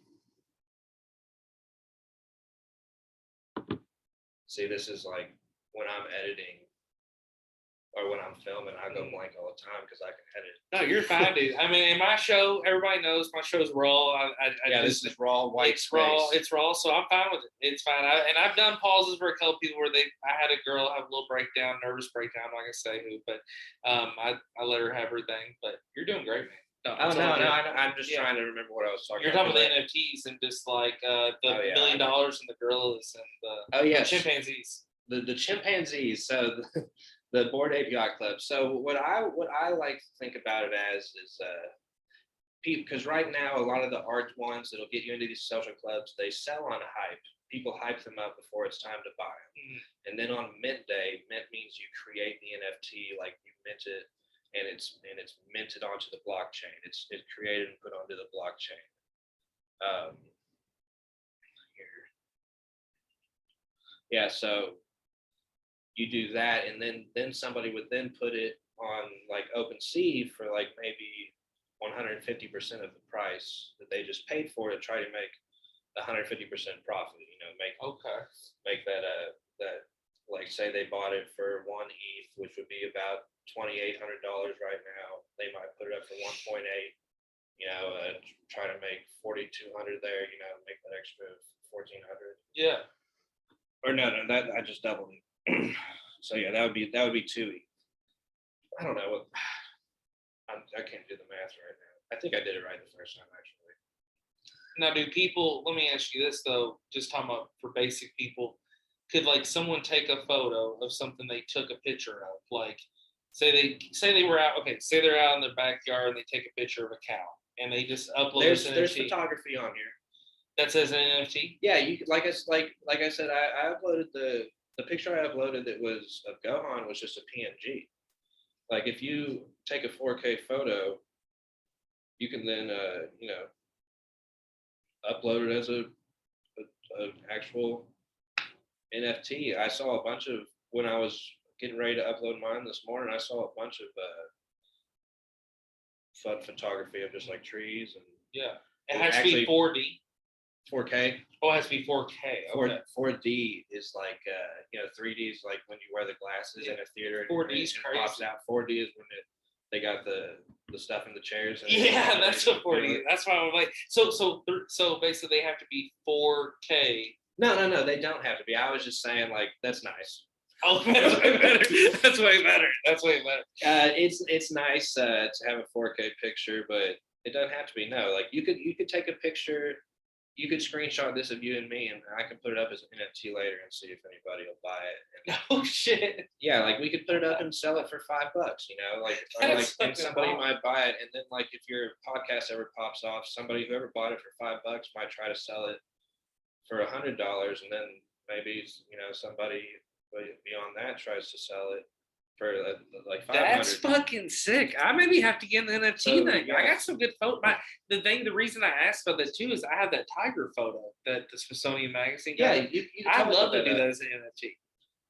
see, this is like when I'm editing or when I'm filming, I go blank all the time because I can edit. No, you're fine, dude. I mean, in my show, everybody knows my show's raw. This is raw white it's space. raw. It's raw, so I'm fine with it. It's fine. I've done pauses for a couple people where I had a girl have a little breakdown, nervous breakdown. I'm not gonna say who, but I let her have her thing. But you're doing great, man. No, I'm just trying to remember what I was talking about. You're talking about the NFTs and just like the $1 million and the gorillas and the chimpanzees. The chimpanzees. So the Bored Ape Yacht Club. So what I like to think about it as is because right now a lot of the art ones that'll get you into these social clubs, they sell on hype. People hype them up before it's time to buy them. Mm-hmm. And then on mint day, mint means you create the NFT, like you mint it, and it's minted onto the blockchain. It's created and put onto the blockchain. Here. Yeah, so you do that, and then somebody would then put it on like OpenSea for like maybe 150% of the price that they just paid for to try to make 150% profit. Make that like say they bought it for 1 ETH, which would be about $2,800 right now. They might put it up for 1.8. Try to make 4,200 there. Make that extra 1,400. Yeah. Or no, that I just doubled it. So yeah, that would be 2 ETH. I don't know what. I can't do the math right now. I think I did it right the first time actually. Now, do people? Let me ask you this though. Just talking about for basic people, could like someone take a photo of something they took a picture of? Like, say they were out. Okay, say they're out in their backyard and they take a picture of a cow and they just upload. There's photography on here. That says an NFT. Yeah, you like I said, I uploaded the picture I uploaded that was of Gohan was just a PNG. Like if you take a 4K photo, you can then upload it as a actual NFT. I saw a bunch of when I was getting ready to upload mine this morning. I saw a bunch of fun photography of just like trees and it has to be 4D. 4K. Oh, it has to be 4K. Okay. 4D is like 3D is like when you wear the glasses in a theater. 4D is crazy. Pops out. 4D is when they got the stuff in the chairs. And that's what 4D. That's why I'm like so basically they have to be 4K. No, they don't have to be. I was just saying like that's nice. Oh, that's way better. That's way better. It's nice to have a 4K picture, but it doesn't have to be. No, like you could take a picture. You could screenshot this of you and me, and I can put it up as an NFT later and see if anybody will buy it. Oh shit! Yeah, like we could put it up and sell it for $5. And somebody might buy it, and then like if your podcast ever pops off, whoever bought it for $5 might try to sell it for $100, and then maybe somebody beyond that tries to sell it for like 500. That's fucking sick. I maybe have to get an NFT thing. Yeah. I got some good photos. The reason I asked about that too is I have that tiger photo that the Smithsonian magazine. Yeah, I'd love to do that as an NFT.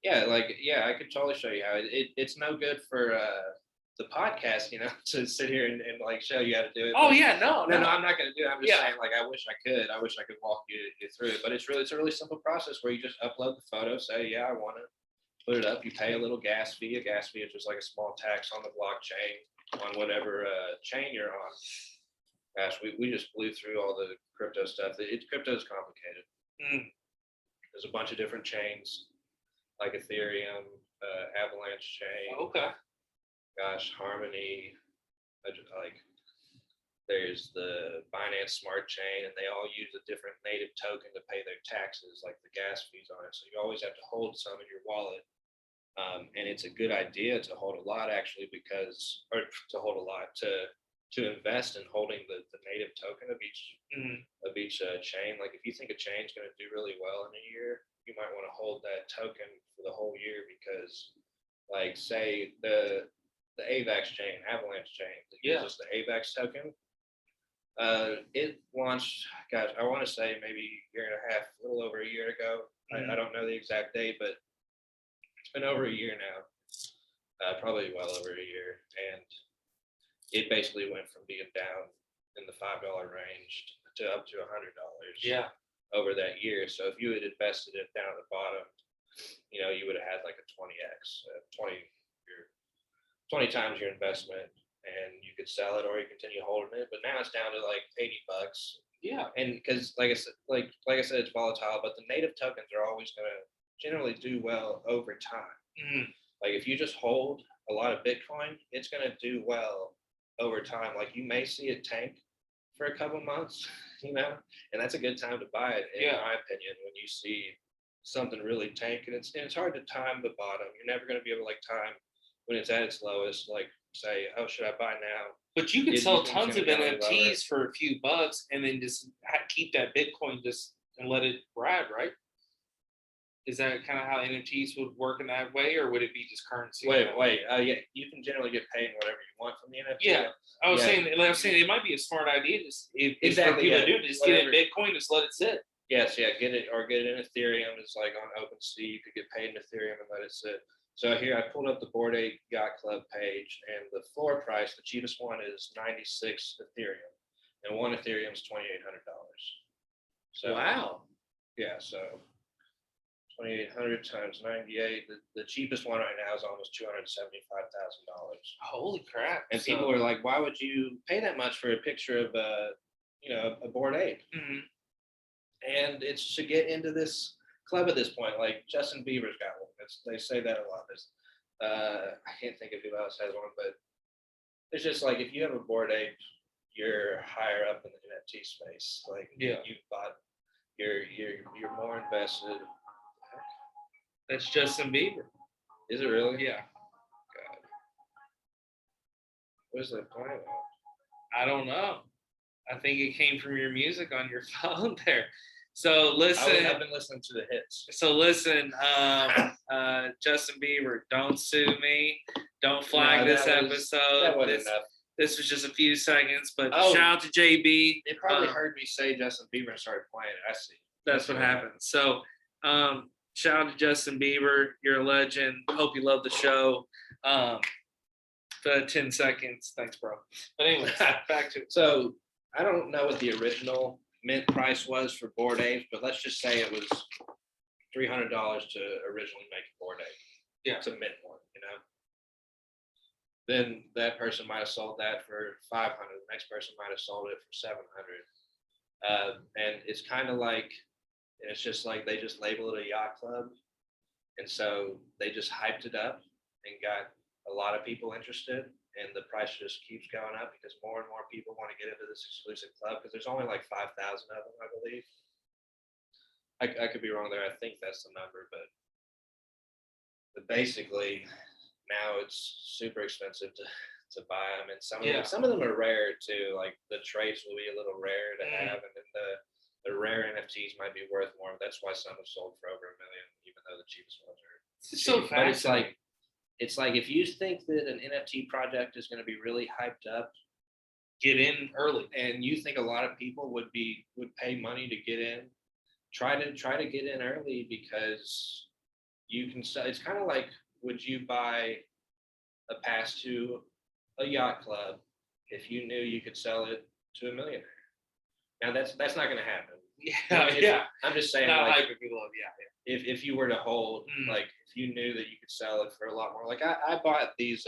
Yeah, I could totally show you how it's no good for the podcast, to sit here and like show you how to do it. Oh yeah, no, I'm not gonna do it. I'm just saying like I wish I could walk you through it. But it's a really simple process where you just upload the photo, say I want to put it up, you pay a little gas fee. A gas fee is just like a small tax on the blockchain on whatever chain you're on. Gosh, we just blew through all the crypto stuff. Crypto is complicated. Mm. There's a bunch of different chains like Ethereum, Avalanche chain. Okay. Gosh, Harmony. Like there's the Binance Smart Chain, and they all use a different native token to pay their taxes, like the gas fees on it. So you always have to hold some in your wallet. And it's a good idea to hold a lot, actually, to invest in holding the native token of each chain. Like if you think a chain is going to do really well in a year, you might want to hold that token for the whole year, because, like, say the AVAX chain, Avalanche chain, that uses the AVAX token. It launched, gosh, I want to say maybe a year and a half, a little over a year ago. I don't know the exact date, but it's been over a year now, probably well over a year. And it basically went from being down in the $5 range to up to $100 over that year. So if you had invested it down at the bottom, you would have had like a 20x, 20 times your investment, and you could sell it or you continue holding it. But now it's down to like $80. Yeah. And because like I said, it's volatile, but the native tokens are always going to generally do well over time. Like if you just hold a lot of Bitcoin, it's going to do well over time. Like you may see it tank for a couple months, and that's a good time to buy it, in my opinion, when you see something really tank. And it's hard to time the bottom. You're never going to be able to like time when it's at its lowest, like say, oh, should I buy now? But you can sell tons of NFTs for a few bucks and then just keep that Bitcoin and let it ride, right? Is that kind of how NFTs would work in that way, or would it be just currency? Wait. Yeah, you can generally get paid whatever you want from the NFT. Yeah, I was saying it might be a smart idea. If people do, just get it Bitcoin, just let it sit. Yes, get it in Ethereum. It's like on OpenSea, you could get paid in Ethereum and let it sit. So here I pulled up the Bored Ape Yacht Club page, and the floor price, the cheapest one, is 96 Ethereum, and one Ethereum is $2,800. So wow. Yeah, so 2,800 times 98. The cheapest one right now is almost $275,000. Holy crap! And people are like, "Why would you pay that much for a picture of a Bored Ape?" Mm-hmm. And it's to get into this club at this point. Like Justin Bieber's got one. They say that a lot. I can't think of who else has one, but it's just like if you have a Bored Ape, you're higher up in the NFT space. Like you've bought, you're more invested. That's Justin Bieber. Is it really? Yeah. God. What is that playing on? I don't know. I think it came from your music on your phone there. So listen. I've been listening to the hits. So listen, Justin Bieber, don't sue me. Don't flag this episode. That wasn't enough. This was just a few seconds, but shout out to JB. They probably heard me say Justin Bieber and started playing it. I see. That's what happened. So shout out to Justin Bieber. You're a legend. Hope you love the show. The 10 seconds. Thanks, bro. But anyway, back to it. So I don't know what the original mint price was for Bored Apes, but let's just say it was $300 to originally make a Bored Ape. Yeah. To mint one, Then that person might have sold that for $500. The next person might have sold it for $700. And it's kind of like, it's just like they just label it a yacht club. And so they just hyped it up and got a lot of people interested. And the price just keeps going up because more and more people want to get into this exclusive club, because there's only like 5,000 of them, I believe. I could be wrong there. I think that's the number, but basically now it's super expensive to buy them, and some of them are rare too. Like the traits will be a little rare to have, and then the rare NFTs might be worth more. That's why some have sold for over $1 million, even though the cheapest ones are. It's so fast. But it's like if you think that an NFT project is going to be really hyped up, get in early. And you think a lot of people would pay money to get in, try to get in early, because you can sell. It's kind of like, would you buy a pass to a yacht club if you knew you could sell it to a millionaire? Now that's not going to happen. I'm just saying, not like, hyping people up. If you were to hold, like, if you knew that you could sell it for a lot more, like I bought these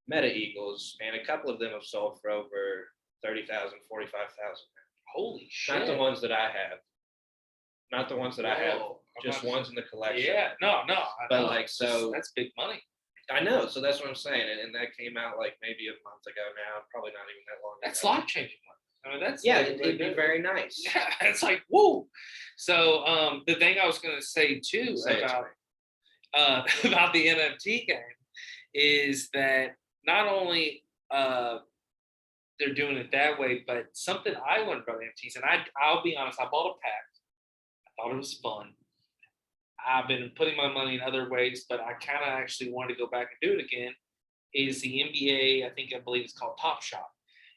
Meta Eagles, and a couple of them have sold for over 30,000, 45,000. Holy shit! Not the ones that I have. Not the ones that I have. Whoa. Just ones in the collection. Yeah, no. But like, so that's big money. I know. So that's what I'm saying. And that came out like maybe a month ago now. Probably not even that long ago. That's life changing money. I mean, that's it'd be very nice. Yeah, it's like woo. So the thing I was gonna say too about the NFT game is that not only they're doing it that way, but something I learned about NFTs, and I'll be honest, I bought a pack. I thought it was fun. I've been putting my money in other ways, but I kind of actually wanted to go back and do it again. Is the NBA? I believe it's called Top Shot.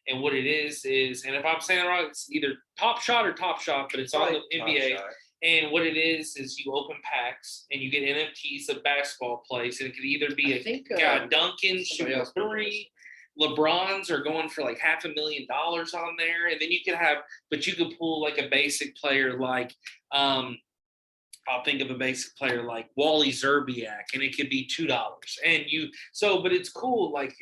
And what it is, and if I'm saying it wrong, it's either Top Shot or Top Shot, but it's on the NBA. And what it is you open packs and you get NFTs of basketball plays, and it could either be a Duncan shooting 3. LeBrons are going for like $500,000 on there, and then you could pull like a basic player like I'll think of a basic player like Wally Zerbiak, and it could be $2. And but it's cool. Like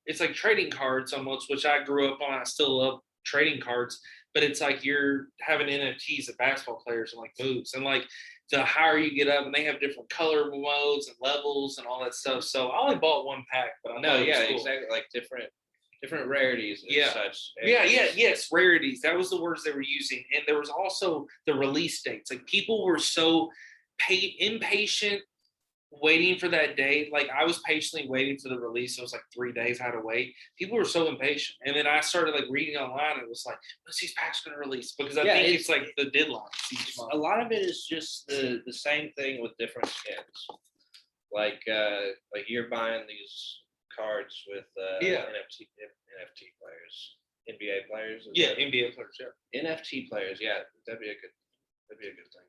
it's like trading cards almost, which I grew up on. I still love trading cards, but it's like you're having NFTs of basketball players and like moves, and like the higher you get up, and they have different color modes and levels and all that stuff. So I only bought one pack, but I know cool. Exactly, like different rarities and such. And yes, rarities. That was the words they were using. And there was also the release dates. Like people were so impatient waiting for that day. Like I was patiently waiting for the release. It was like 3 days I had to wait. People were so impatient. And then I started like reading online, and it was like, when's these packs going to release? Because I think it's like the deadline. A lot of it is just the same thing with different skins. Like you're buying these cards with NFT players, NBA players. NBA players. Yeah, NFT players. Yeah, that'd be a good thing.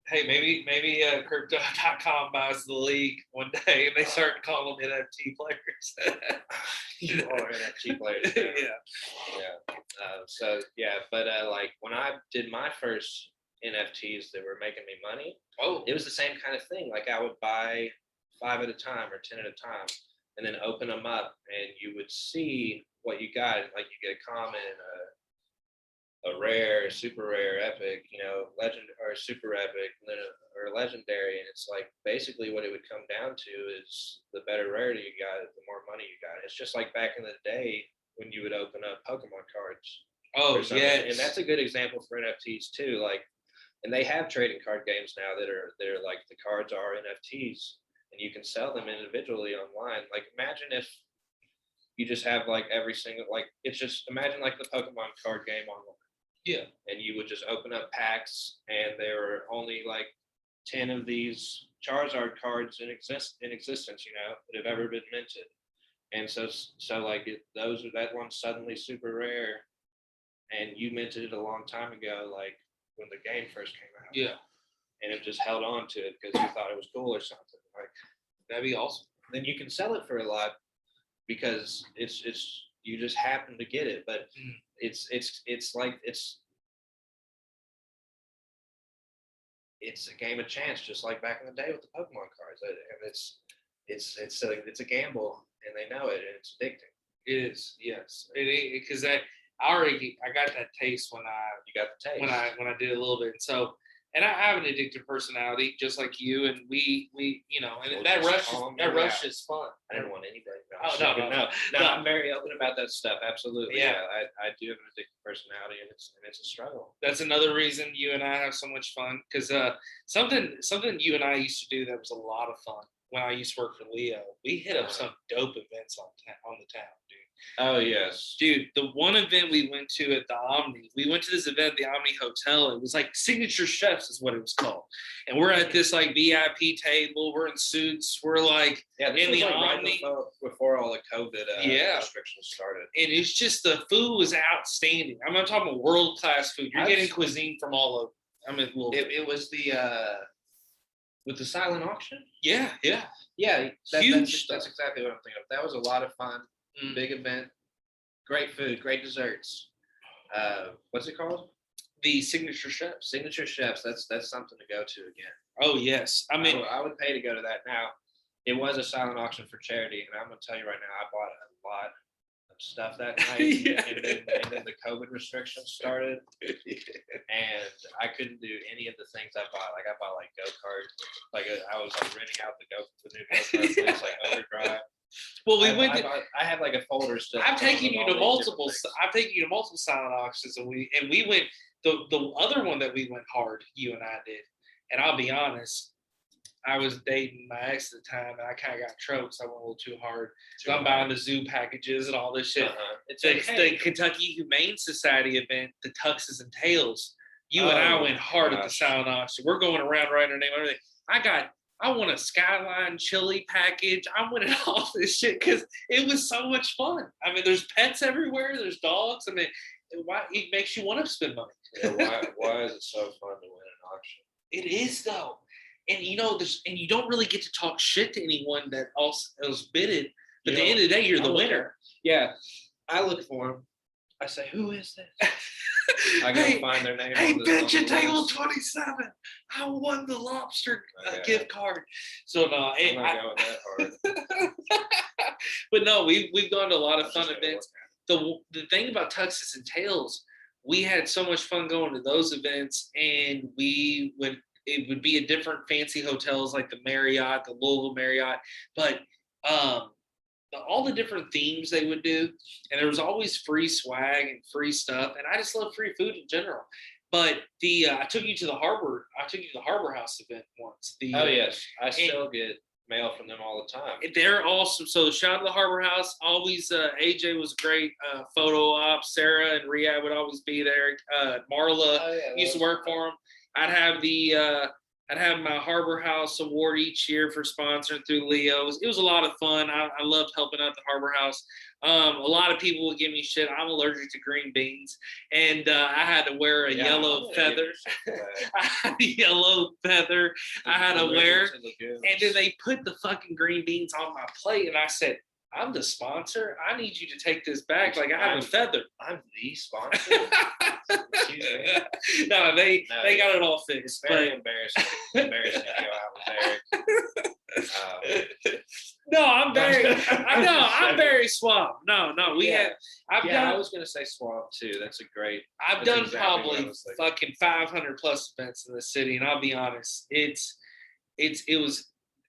Hey, maybe crypto.com buys the league one day, and they start calling them NFT players. Or NFT players. Yeah. But like when I did my first NFTs that were making me money, it was the same kind of thing. Like I would buy 5 at a time or 10 at a time, and then open them up, and you would see what you got. Like you get a common, a rare, super rare, epic, legend or super epic, or legendary. And it's like basically what it would come down to is the better rarity you got, the more money you got. It's just like back in the day when you would open up Pokemon cards. Yes. And that's a good example for NFTs too. Like, and they have trading card games now that are like the cards are NFTs, and you can sell them individually online. Like imagine if you just have like every single, like it's just imagine like the Pokemon card game online. Yeah. And you would just open up packs, and there were only like 10 of these Charizard cards in existence, that have ever been minted. And so like that one's suddenly super rare, and you minted it a long time ago, like when the game first came out. Yeah. And it just held on to it because you thought it was cool or something. Like that'd be awesome. Then you can sell it for a lot because it's you just happen to get it, but it's a game of chance, just like back in the day with the Pokemon cards, and it's a gamble, and they know it, and it's addicting. It is, yes, because I got that taste when I did a little bit. So, and I have an addictive personality, just like you, and we and that rush is fun. I don't want anybody. No. I'm very open about that stuff. Absolutely. Yeah. I do have an addictive personality, and it's a struggle. That's another reason you and I have so much fun, because something you and I used to do that was a lot of fun when I used to work for Leo. We hit up some dope events on the town, dude. Oh yes, dude. The one event we went to at the Omni, we went to this event at the Omni Hotel. It was like Signature Chefs is what it was called. And we're at this like VIP table. We're in suits. We're like in the Omni right before all the COVID restrictions started. And it's just the food was outstanding. I'm not talking about world class food. You're getting cuisine from all over. I mean, it was the with the silent auction. Yeah. Huge. That's exactly what I'm thinking of. That was a lot of fun. Big event, great food, great desserts. What's it called? The Signature Chefs. Signature Chefs. That's something to go to again. Oh yes, I mean I would pay to go to that. Now, it was a silent auction for charity, and I'm gonna tell you right now, I bought a lot stuff that night, and then the COVID restrictions started, and I couldn't do any of the things I bought. Like I bought like go-kart, I was like renting out the new go-kart place, like Overdrive. Well, I have like a folder still. I've taken you to multiple silent auctions, and we went the other one that we went hard. You and I did, and I'll be honest. I was dating my ex at the time, and I kind of got in trouble because I went a little too hard. So I'm buying the zoo packages and all this shit. It's the Kentucky Humane Society event, the Tuxes and Tails. You and I went hard at the silent auction. We're going around writing our name and everything. I want a Skyline chili package. I wanted all this shit because it was so much fun. I mean, there's pets everywhere. There's dogs. I mean, it makes you want to spend money. Yeah, why is it so fun to win an auction? It is, though. And and you don't really get to talk shit to anyone that also was bidded. But at the end of the day, you're the winner. Yeah, I look for them. I say, "Who is this?" I go find their name. Hey, bitch at table 27. I won the lobster gift card. So no, I'm not going that hard. But no, we've gone to a lot of fun events. The thing about Tuxes and Tails, we had so much fun going to those events, and it would be at different fancy hotels like the Marriott, the Louisville Marriott, but all the different themes they would do, and there was always free swag and free stuff, and I just love free food in general. But I took you to the Harbor House event once. Yes, I still get mail from them all the time. They're awesome. So shout out to the Harbor House. Always, AJ was great. Photo op. Sarah and Rhea would always be there. Marla used to work for them. I'd have my Harbor House award each year for sponsoring through Leo. It was a lot of fun. I loved helping out the Harbor House. A lot of people would give me shit. I'm allergic to green beans, and I had to wear a yellow feather. I had a yellow feather. I had to wear, and then they put the fucking green beans on my plate, and I said, "I'm the sponsor. I need you to take this back. Like I have a feather. I'm the sponsor." No, they got it all fixed. It's very embarrassing to go out with Eric. No, I'm very swamp. No, I was gonna say swamp too. That's a great. I've done probably fucking 500 plus events in the city, and I'll be honest,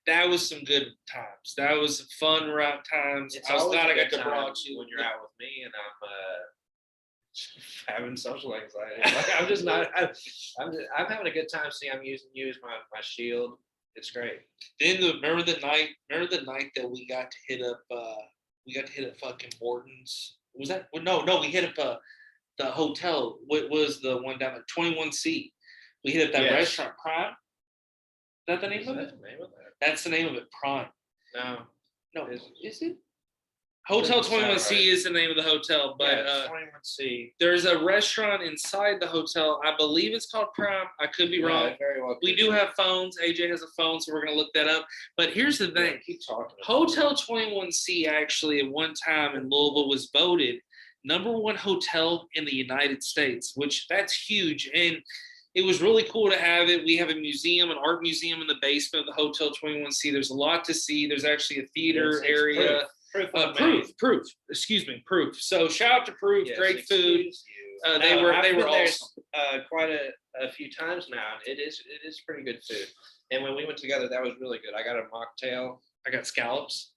that was some good times. That was fun route times. I was glad I got to broach you when you're out with me, and I'm having social anxiety. Like, I'm just not. I'm having a good time. See, I'm using you as my shield. It's great. Then remember the night that we got to hit up fucking Morton's. Was that no? We hit up the hotel. What was the one down at 21C? We hit up that restaurant, Prime. Is that the name of it? That's the name of it, Prime. No, is it? Hotel 21C is the name of the hotel, but 21C. There's a restaurant inside the hotel. I believe it's called Prime. I could be wrong. Very well. We do have phones. AJ has a phone, so we're going to look that up. But here's the thing. Keep talking. Hotel 21C actually at one time in Louisville was voted #1 hotel in the United States, which that's huge. And it was really cool to have it. We have a museum, an art museum in the basement of the Hotel 21C. There's a lot to see. There's actually a theater area. Proof. So shout out to Proof. Yes, great food. They were awesome. Quite a few times now. It is pretty good food. And when we went together, that was really good. I got a mocktail. I got scallops.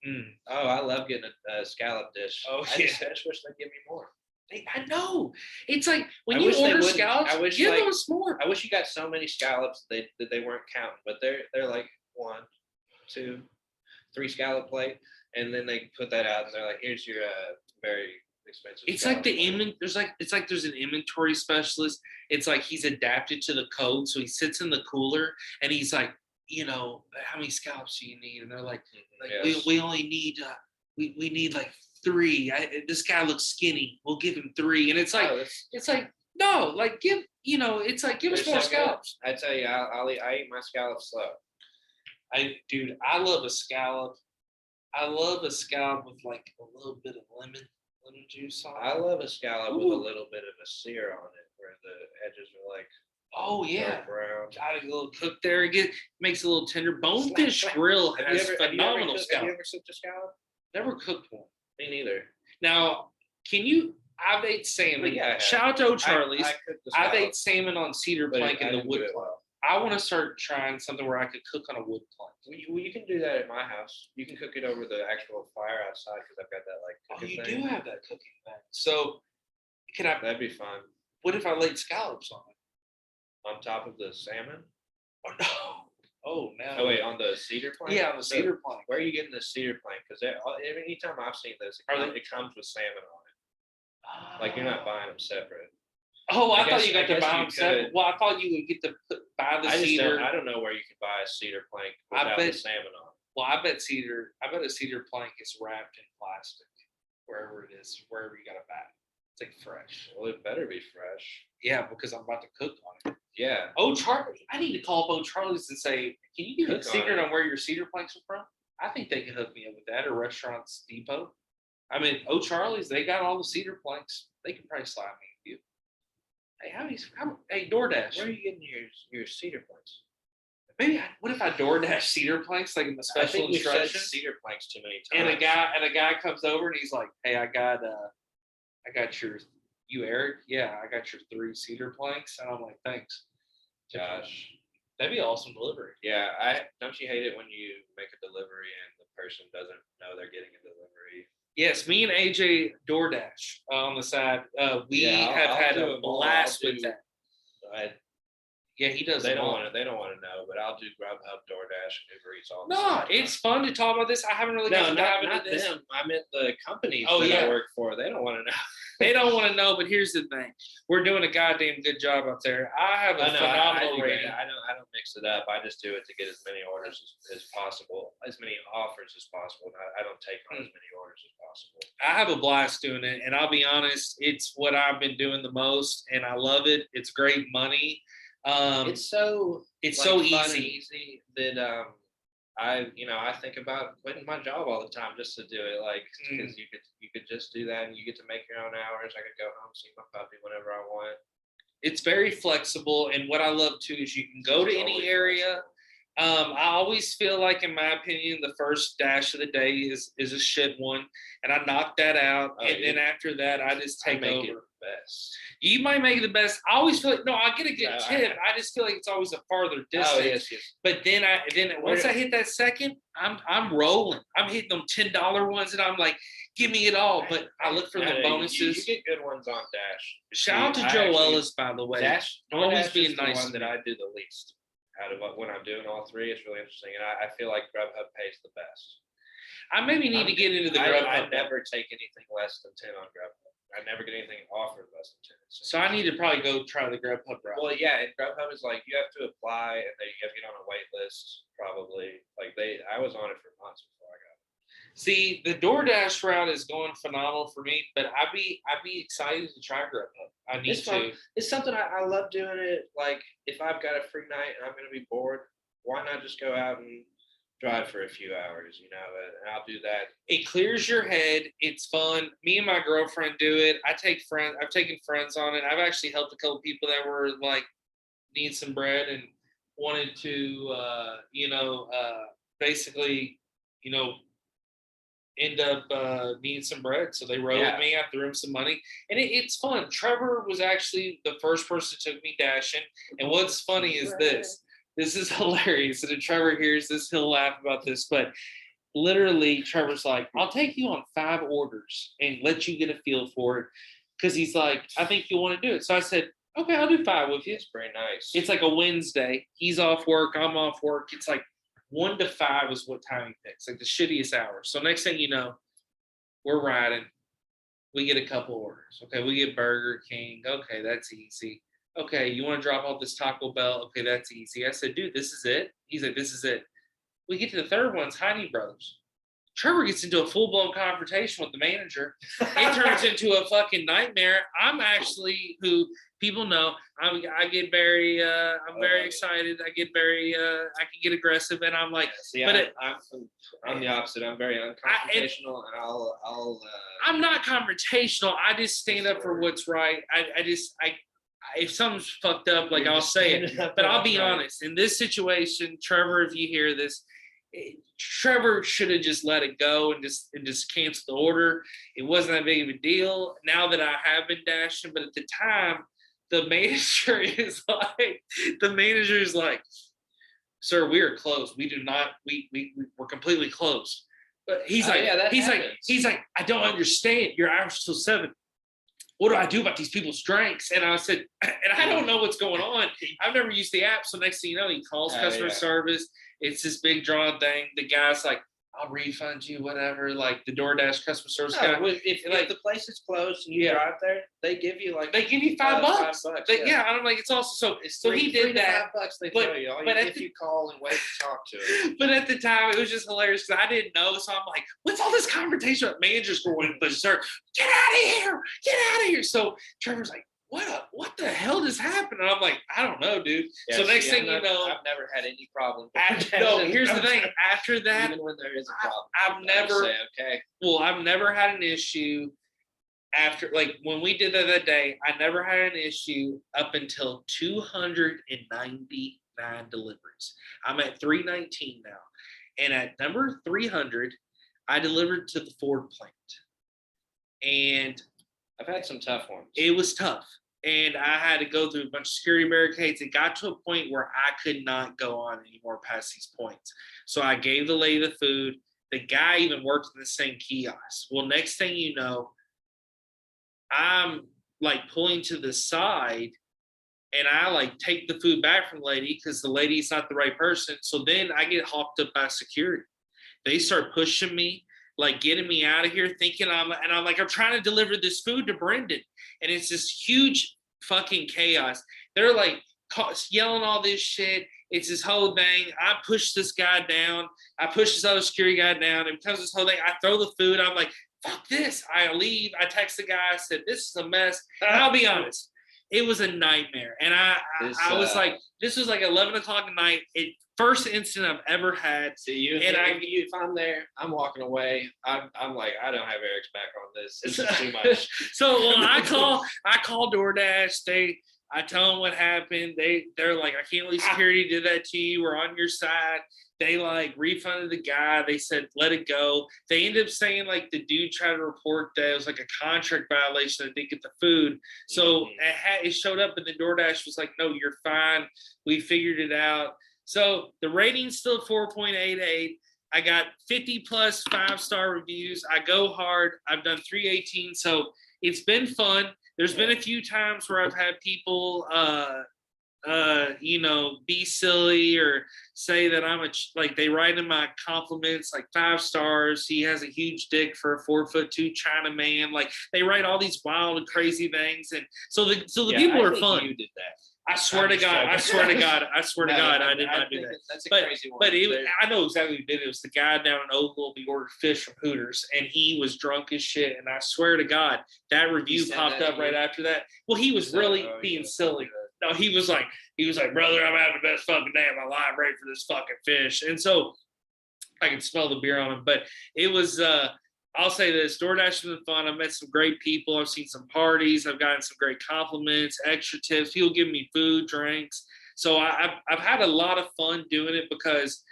Oh, I love getting a scallop dish. Oh, I just wish they'd give me more. I know. It's like when you order scallops, give us more. I wish you got so many scallops that they weren't counting, but they're like 1, 2, 3 scallop plate, and then they put that out and they're like, here's your very expensive. It's like there's an inventory specialist. It's like he's adapted to the code, so he sits in the cooler and he's like, how many scallops do you need? And they're like we only need we need like 3. This guy looks skinny. We'll give him 3. And it's like, no, like give us more scallops. I tell you, I eat my scallops slow. I love a scallop. I love a scallop with like a little bit of lemon juice on it. I love a scallop with a little bit of a sear on it where the edges are like, oh yeah, brown. Got a little cook there. It makes a little tender. Bonefish Grill has phenomenal scallops. Have you ever cooked a scallop? Never cooked one. Me neither. Now, Can you? I've ate salmon. Yeah, Shout out to O'Charlie's. I've ate ate salmon on cedar plank in the wood plank. Well. I want to start trying something where I could cook on a wood plank. You can do that at my house. You can cook it over the actual fire outside because I've got that like cooking thing. Do have that cooking thing. So can I? That'd be fun. What if I laid scallops on it? On top of the salmon? Oh no! Oh no! Oh wait, on the cedar plank? Yeah, on the cedar plank. Where are you getting the cedar plank? Because anytime I've seen this, it comes with salmon on it. Like you're not buying them separate. Oh, I thought you got to buy them separate. Well, I thought you would get to buy the cedar. I don't know where you can buy a cedar plank without the salmon on it. Well, I bet a cedar plank is wrapped in plastic wherever it is, wherever you got to buy it. It's like fresh. Well, it better be fresh. Yeah, because I'm about to cook on it. Yeah. Oh, Charlie, I need to call up O'Charlie's and say, can you give me a secret on where your cedar planks are from? I think they can hook me up with that, or Restaurants Depot. I mean, O'Charlie's, they got all the cedar planks. They can probably slide me a few. Hey, hey, DoorDash. Where are you getting your cedar planks? Maybe what if I DoorDash cedar planks like in the special instructions? Said cedar planks too many times. And a guy comes over and he's like, "Hey, I got you Eric? Yeah, I got your 3 cedar planks." And I'm like, "Thanks." Gosh, that'd be awesome delivery. Yeah, don't you hate it when you make a delivery and the person doesn't know they're getting a delivery? Yes, me and AJ DoorDash on the side. We have had a blast with that. Yeah, he does. They don't want to know, but I'll do Grubhub, DoorDash, and Uber Eats all. No, it's fun to talk about this. I haven't really gotten not this. Them. I meant the companies that I work for. They don't want to know. They don't want to know. But here's the thing: we're doing a goddamn good job out there. I have a phenomenal rating. I don't mix it up. I just do it to get as many orders as possible, as many offers as possible. I don't take on as many orders as possible. I have a blast doing it, and I'll be honest, it's what I've been doing the most, and I love it. It's great money. It's so easy that I think about quitting my job all the time just to do it, like because you could just do that and you get to make your own hours. I could go home, see my puppy whenever I want. It's very flexible, and what I love too is you can go to any area. I always feel like, in my opinion, the first dash of the day is a shit one, and I knock that out, then after that, I just take over. It best. You might make it the best. I always feel like I get a good tip. I just feel like it's always a farther distance. Yes. But then once I hit that second, I'm rolling. I'm hitting them $10 ones, and I'm like, give me it all. But I look for the bonuses. You get good ones on Dash. Shout out to Joe Ellis, by the way. Dash always being is nice. The one that I do the least out of when I'm doing all 3. It's really interesting, and I feel like Grubhub pays the best. I maybe need to get into the Grubhub. I never take anything less than 10 on Grubhub. I never get anything offered less than 10. So I need to probably go try the Grubhub route. Well, yeah, and Grubhub is like you have to apply, and you have to get on a wait list. Probably I was on it for months before I got it. See, the DoorDash route is going phenomenal for me, but I'd be excited to try Grubhub. I need to. It's something I love doing it. Like if I've got a free night and I'm going to be bored, why not just go out and drive for a few hours, and I'll do that. It clears your head. It's fun. Me and my girlfriend do it. I've taken friends on it. I've actually helped a couple people that were like need some bread and wanted to, basically, end up needing some bread. So they rode with me. I threw them some money, and it's fun. Trevor was actually the first person that took me dashing. And what's funny is this. This is hilarious. And if Trevor hears this, he'll laugh about this. But literally, Trevor's like, I'll take you on 5 orders and let you get a feel for it. Because he's like, I think you'll want to do it. So I said, okay, I'll do 5 with you. It's very nice. It's like a Wednesday. He's off work. I'm off work. It's like 1 to 5 is what time he picks. Like the shittiest hour. So next thing you know, we're riding. We get a couple orders. Okay, we get Burger King. Okay, that's easy. Okay, you want to drop off this Taco Bell? Okay, that's easy. I said, dude, this is it? He's like, this is it. We get to the third one, it's Heine Brothers. Trevor gets into a full-blown confrontation with the manager. It turns into a fucking nightmare. I'm actually, who people know, I get very, I'm very excited. I get very, I can get aggressive, and I'm like, I'm the opposite. I'm very unconfrontational, and I'll. I'm not confrontational. I just stand up for what's right. If something's fucked up, like I'll say it, but I'll be honest. In this situation, Trevor, if you hear this, Trevor should have just let it go and just canceled the order. It wasn't that big of a deal. Now that I have been dashing, but at the time, the manager is like, sir, we are closed. We do not. We're completely closed. But he's like, I don't understand. Your hours till 7. What do I do about these people's drinks? And I said, and I don't know what's going on. I've never used the app. So next thing you know, he calls customer service. It's this big drawn thing. The guy's like, I'll refund you, whatever. Like the DoorDash customer service guy. If the place is closed and you drive there, they give you $5. $5. I'm like, it's also so he did that. $5 they throw you. If you call and wait to talk to him. But at the time, it was just hilarious because I didn't know. So I'm like, what's all this confrontation? Managers going berserk. Get out of here! Get out of here! So Trevor's like, what the hell just happened? And I'm like, I don't know, dude. Yeah, so next thing you know, I've never had any problem. No, here's the thing. After that, even when there is a problem, I've never had an issue after, like when we did that day, I never had an issue up until 299 deliveries. I'm at 319 now. And at number 300, I delivered to the Ford plant. And I've had some tough ones. It was tough. And I had to go through a bunch of security barricades. It got to a point where I could not go on anymore past these points. So I gave the lady the food. The guy even worked in the same kiosk. Well, next thing you know, I'm like pulling to the side and I like take the food back from the lady because the lady's not the right person. So then I get hawked up by security. They start pushing me, like getting me out of here, thinking I'm like, I'm trying to deliver this food to Brendan. And it's this huge fucking chaos. They're like yelling all this shit. It's this whole thing. I push this guy down. I push this other security guy down. It becomes this whole thing. I throw the food. I'm like, fuck this. I leave. I text the guy. I said, this is a mess. And I'll be honest. It was a nightmare. And I was like, this was like 11 o'clock at night. First incident I've ever had. If I'm there, I'm walking away. I'm like, I don't have Eric's back on this. This is too much. So I call DoorDash. I tell them what happened. They're like, I can't believe security did that to you. We're on your side. They like refunded the guy. They said, let it go. They ended up saying like the dude tried to report that it was like a contract violation that they didn't get the food. So it showed up and the DoorDash was like, no, you're fine. We figured it out. So the rating's still 4.88. I got 50 plus 5-star reviews. I go hard. I've done 318. So it's been fun. There's been a few times where I've had people, be silly or say that I'm like they write in my compliments like 5 stars. He has a huge dick for a 4'2" China man. Like they write all these wild and crazy things, and so the people are fun. You did that. I swear to God, I did not do that. That's a crazy one. I know exactly who did it. It was the guy down in Oakville. We ordered fish from Hooters, and he was drunk as shit. And I swear to God, that review popped up right after that. Well, he was really being silly. No, he was like, brother, I'm having the best fucking day of my life, ready for this fucking fish. And so I could smell the beer on him. But it was, I'll say this, DoorDash has been fun. I've met some great people. I've seen some parties. I've gotten some great compliments, extra tips. People give me food, drinks. So I've had a lot of fun doing it because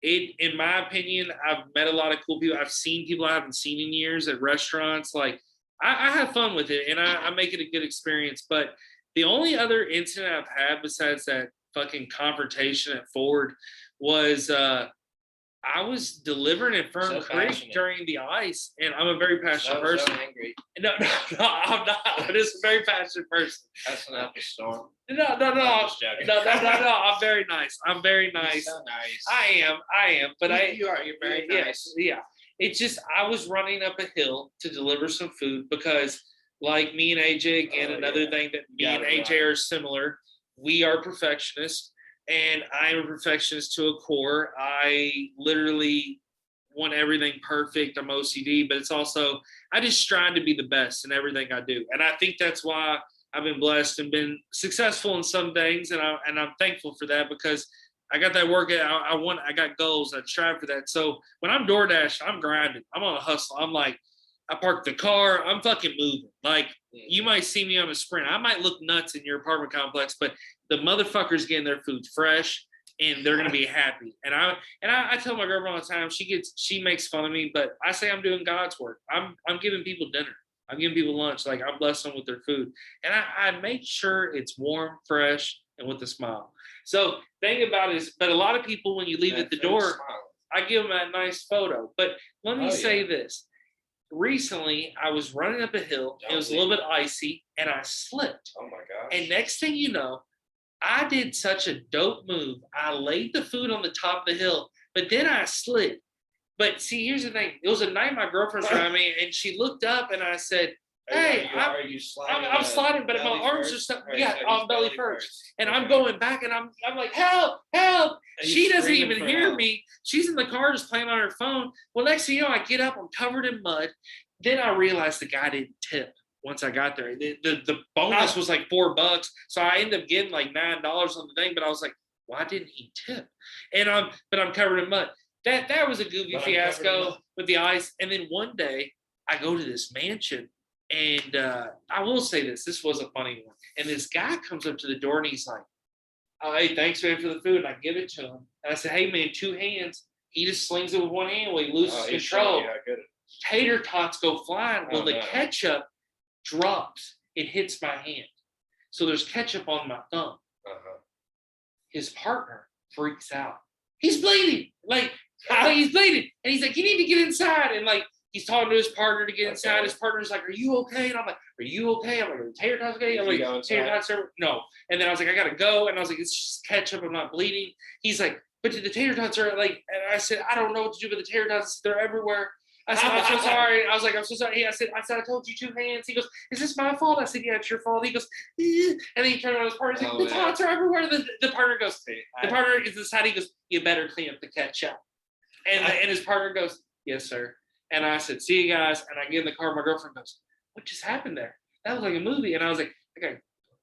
in my opinion, I've met a lot of cool people. I've seen people I haven't seen in years at restaurants. Like I have fun with it and I make it a good experience. But the only other incident I've had besides that fucking confrontation at Ford was I was delivering in Fern Creek during the ice, and I'm a very passionate person. So angry. No, I'm not. I'm just a very passionate person. That's not the storm. No. I'm very nice. You're so nice. I am. But you are. You're very nice. Yeah. It's just I was running up a hill to deliver some food because, like me and AJ, again, another thing that me and AJ are similar. We are perfectionists. And I'm a perfectionist to a core. I literally want everything perfect. I'm OCD, but it's also, I just strive to be the best in everything I do. And I think that's why I've been blessed and been successful in some things. And I'm thankful for that because I got that work. I got goals. I strive for that. So when I'm DoorDash, I'm grinding. I'm on a hustle. I'm like, I parked the car. I'm fucking moving. Like you might see me on a sprint. I might look nuts in your apartment complex, but the motherfuckers getting their food fresh and they're gonna be happy. And I tell my girlfriend all the time, she makes fun of me, but I say I'm doing God's work. I'm giving people dinner. I'm giving people lunch. Like I'm blessing them with their food, and I make sure it's warm, fresh, and with a smile. So thing about it is, but a lot of people when you leave at the door, I give them that nice photo. But let me say this. Recently, I was running up a hill. It was a little bit icy, and I slipped. Oh my gosh. And next thing you know, I did such a dope move. I laid the food on the top of the hill, but then I slid. But see, here's the thing. It was a night my girlfriend's around me, and she looked up, and I said, "Hey, are you sliding? I'm sliding, but my arms are stuck. Yeah, on belly first. And I'm going back, and I'm like, help, help. She doesn't even hear me. She's in the car just playing on her phone. Well, next thing you know, I get up, I'm covered in mud. Then I realized the guy didn't tip once I got there. The bonus was like $4. So I ended up getting like $9 on the thing, but I was like, why didn't he tip? And but I'm covered in mud. That was a goofy fiasco with the ice. And then one day I go to this mansion, and I will say this was a funny one. And this guy comes up to the door, and he's like, "Oh, hey, thanks, man, for the food." And I give it to him. And I said, "Hey, man, 2 hands." He just slings it with one hand when he loses control. Tater tots go flying. Well, the ketchup drops. It hits my hand. So there's ketchup on my thumb. His partner freaks out. He's bleeding. Like he's bleeding. And he's like, "You need to get inside." And like, he's talking to his partner to get inside. His partner's like, "Are you okay?" And I'm like, "Are you okay?" I'm like, "Are the tater tots okay?" I'm like, "Tater tots are no." And then I was like, "I gotta go." And I was like, "It's just ketchup. I'm not bleeding." He's like, "But the tater tots are like," and I said, "I don't know what to do, but the tater tots, they're everywhere." I said, "I'm so sorry." I was like, "I'm so sorry." I said, "I told you 2 hands." He goes, "Is this my fault?" I said, "Yeah, it's your fault." He goes, "Eh." And then he turned on his partner. He's like, "The tots are everywhere." The partner goes, the partner is the side. He goes, "You better clean up the ketchup." And his partner goes, "Yes, sir." And I said, "See you guys." And I get in the car. My girlfriend goes, "What just happened there? That was like a movie." And I was like, "I got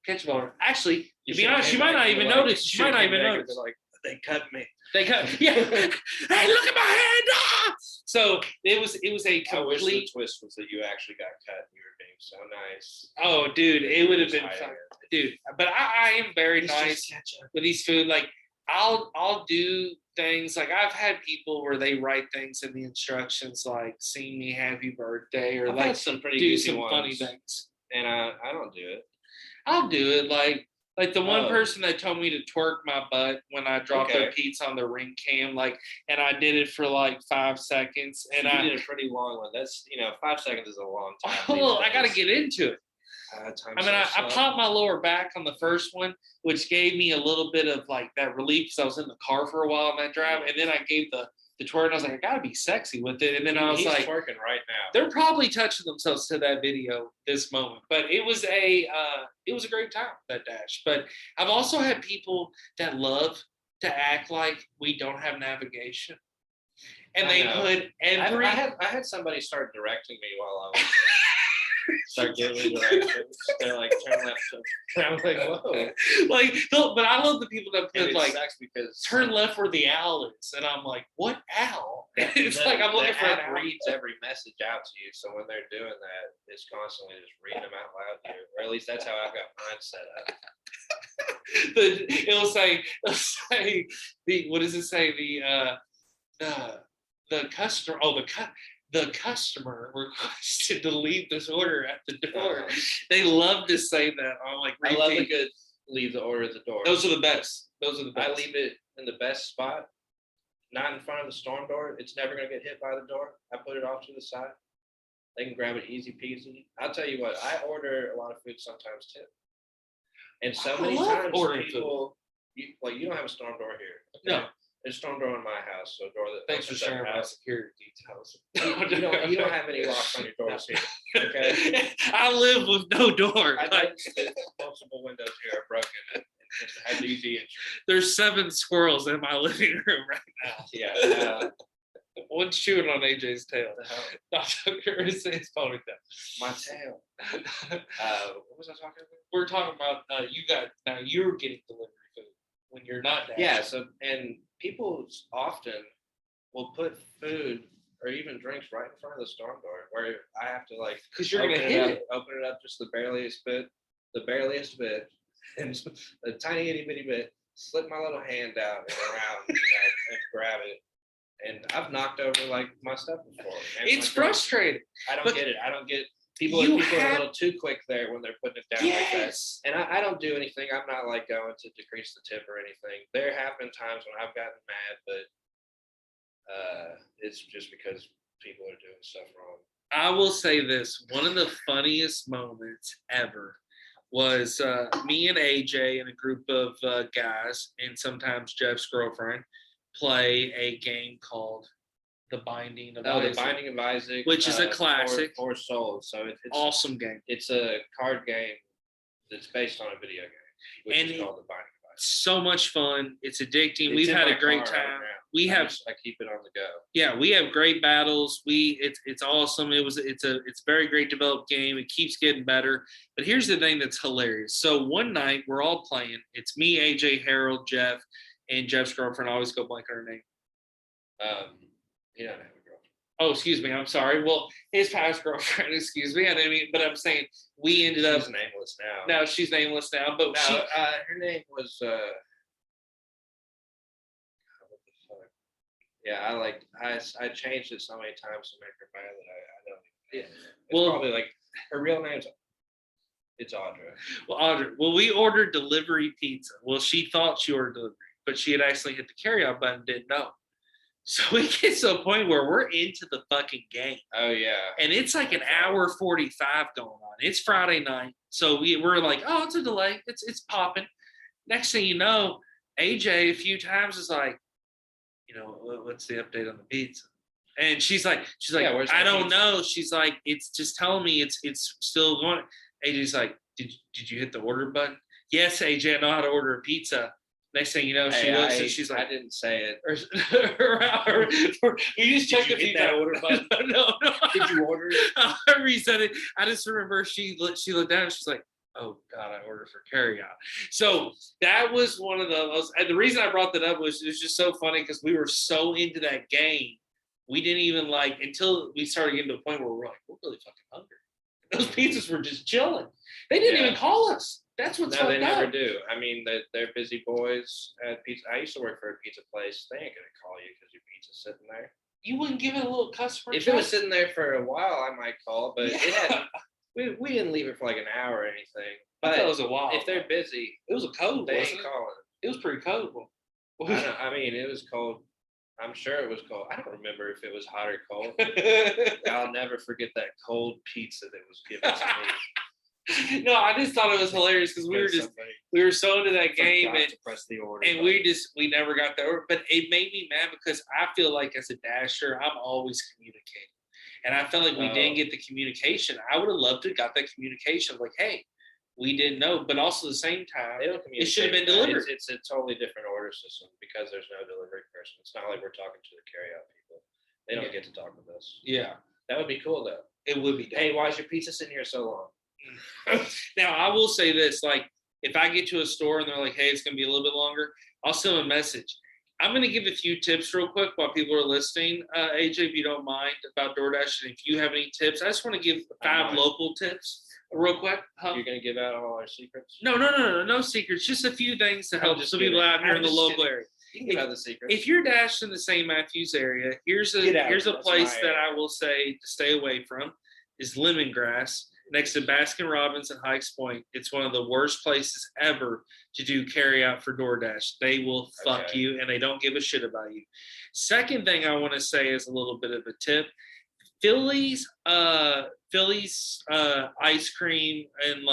ketchup on her." Actually, to be honest, she might not even notice. She might not even notice. Like, they cut me. They cut. Yeah. Hey, look at my hand. Ah! So it was a complete. I wish the twist was that you actually got cut. You were being so nice. Oh, dude, it would have been fun, dude. But I am very nice with these food. Like I'll do things like I've had people where they write things in the instructions like "Sing me happy birthday" or I've like some pretty do some ones, funny things. And I don't do it. I'll do it like the one person that told me to twerk my butt when I dropped their pizza on the ring cam, like, and I did it for like 5 seconds. And you did a pretty long one. That's 5 seconds is a long time. Oh, I got to get into it. I popped my lower back on the first one, which gave me a little bit of like that relief because I was in the car for a while on that drive, and then I gave the twerk, and I was like, I gotta be sexy with it, and then I was like, twerking right now. They're probably touching themselves to that video this moment, but it was a great time, that dash. But I've also had people that love to act like we don't have navigation, and they put every. I had somebody start directing me while I was. Start giving me directions. They're like, turn left. And I'm like, whoa. Like, but I love the people that put like, because turn left where the owl is, and I'm like, what owl? It's like I'm looking for an owl. Reads every message out to you, so when they're doing that, it's constantly just reading them out loud to you, or at least that's how I've got mine set up. It'll say what does it say? The customer. Oh, the customer requested to leave this order at the door. They love to say that. I'm like, I love a good leave the order at the door. Those are the best. I leave it in the best spot, not in front of the storm door. It's never going to get hit by the door. I put it off to the side. They can grab it easy peasy. I'll tell you what, I order a lot of food sometimes too. And so many times people, you don't have a storm door here. Okay? No. There's a storm door in my house, so a door that. Thanks for sharing my security details. You don't have any locks on your doors here. Okay. I live with no door. Multiple windows here are broken and had easy entry. There's 7 squirrels in my living room right now. Yeah. One's chewing on AJ's tail. It's ponytail. My tail. What was I talking about? We're talking about you're getting delivery food when you're not dashing. Yeah. So and people often will put food or even drinks right in front of the storm door, where I have to because you're gonna hit it. Open it up just the bareliest bit, and a tiny itty bitty bit slip my little hand out and around and grab it. And I've knocked over like my stuff before. It's frustrating. I don't get it. I don't get people are a little too quick there when they're putting it down like that. And I don't do anything. I'm not like going to decrease the tip or anything. There have been times when I've gotten mad, but it's just because people are doing stuff wrong. I will say this: one of the funniest moments ever was me and AJ and a group of guys, and sometimes Jeff's girlfriend, play a game called The Binding of Isaac. The Binding of Isaac, which is a classic. Four Souls. So it's awesome game. It's a card game that's based on a video game, which is called The Binding of Isaac. So much fun. It's addicting. We've had a great time. I keep it on the go. Yeah, we have great battles. It's awesome. It's a very great developed game. It keeps getting better. But here's the thing that's hilarious. So one night we're all playing. It's me, AJ, Harold, Jeff, and Jeff's girlfriend. I always go blank on her name. He doesn't have a girlfriend. Oh, excuse me. I'm sorry. Well, his past girlfriend. Excuse me. I didn't mean. But I'm saying we ended up. She's nameless now. No, she's nameless now. But her name was. Yeah, I changed it so many times to make her mad that I don't even. Yeah. Well, probably like her real name's. It's Audra. Well, Audra. Well, we ordered delivery pizza. Well, she thought she ordered delivery, but she had actually hit the carryout button, didn't know. So we get to a point where we're into the fucking game. Oh yeah. And it's like an hour 45 going on. It's Friday night, so we're like, oh, it's a delay. It's popping. Next thing you know, AJ a few times is like, what's the update on the pizza? And she's like, yeah, I don't know. She's like, it's just telling me it's still going. AJ's like, did you hit the order button? Yes, AJ, I know how to order a pizza. Next thing you know, she looks and she's like, I didn't say it. You just checked if you hit that order button. No. Did you order it? I reset it. I just remember she looked down and she's like, oh God, I ordered for carryout. So that was one of those. And the reason I brought that up was it was just so funny because we were so into that game. We didn't even until we started getting to a point where we're like, we're really fucking hungry. Those pizzas were just chilling. They didn't even call us. That's what's no, they never do. I mean, they're busy boys at pizza. I used to work for a pizza place. They ain't gonna call you because your pizza's sitting there. You wouldn't give it a little customer. If it was sitting there for a while, I might call, but it had. We didn't leave it for like an hour or anything. But I thought it was a while. If they're busy, it was a cold. They ain't calling. It was pretty cold. I mean, it was cold. I'm sure it was cold. I don't remember if it was hot or cold. I'll never forget that cold pizza that was given to me. No, I just thought it was hilarious because we were so into that game and press the order and we never got the order. But it made me mad because I feel like as a dasher, I'm always communicating. And I felt like we didn't get the communication. I would have loved to have got that communication like, hey, we didn't know. But also at the same time, it should have been delivered. It's a totally different order system because there's no delivery person. It's not like we're talking to the carryout people. They don't get to talk with us. Yeah. That would be cool, though. It would be. Hey, why is your pizza sitting here so long? Now, I will say this. Like, if I get to a store and they're like, hey, it's going to be a little bit longer, I'll send them a message. I'm going to give a few tips real quick while people are listening, AJ, if you don't mind, about DoorDash. And if you have any tips, I just want to give 5 local tips real quick. You're going to give out all our secrets? No secrets. Just a few things to help some people out here in the local area. You can give out the secrets. If you're dashed in the St. Matthews area, here's a place that I will say to stay away from is Lemongrass. Next to Baskin Robbins and Hikes Point. It's one of the worst places ever to do carry out for DoorDash. They will fuck you and they don't give a shit about you. Second thing I want to say is a little bit of a tip. Philly's ice cream and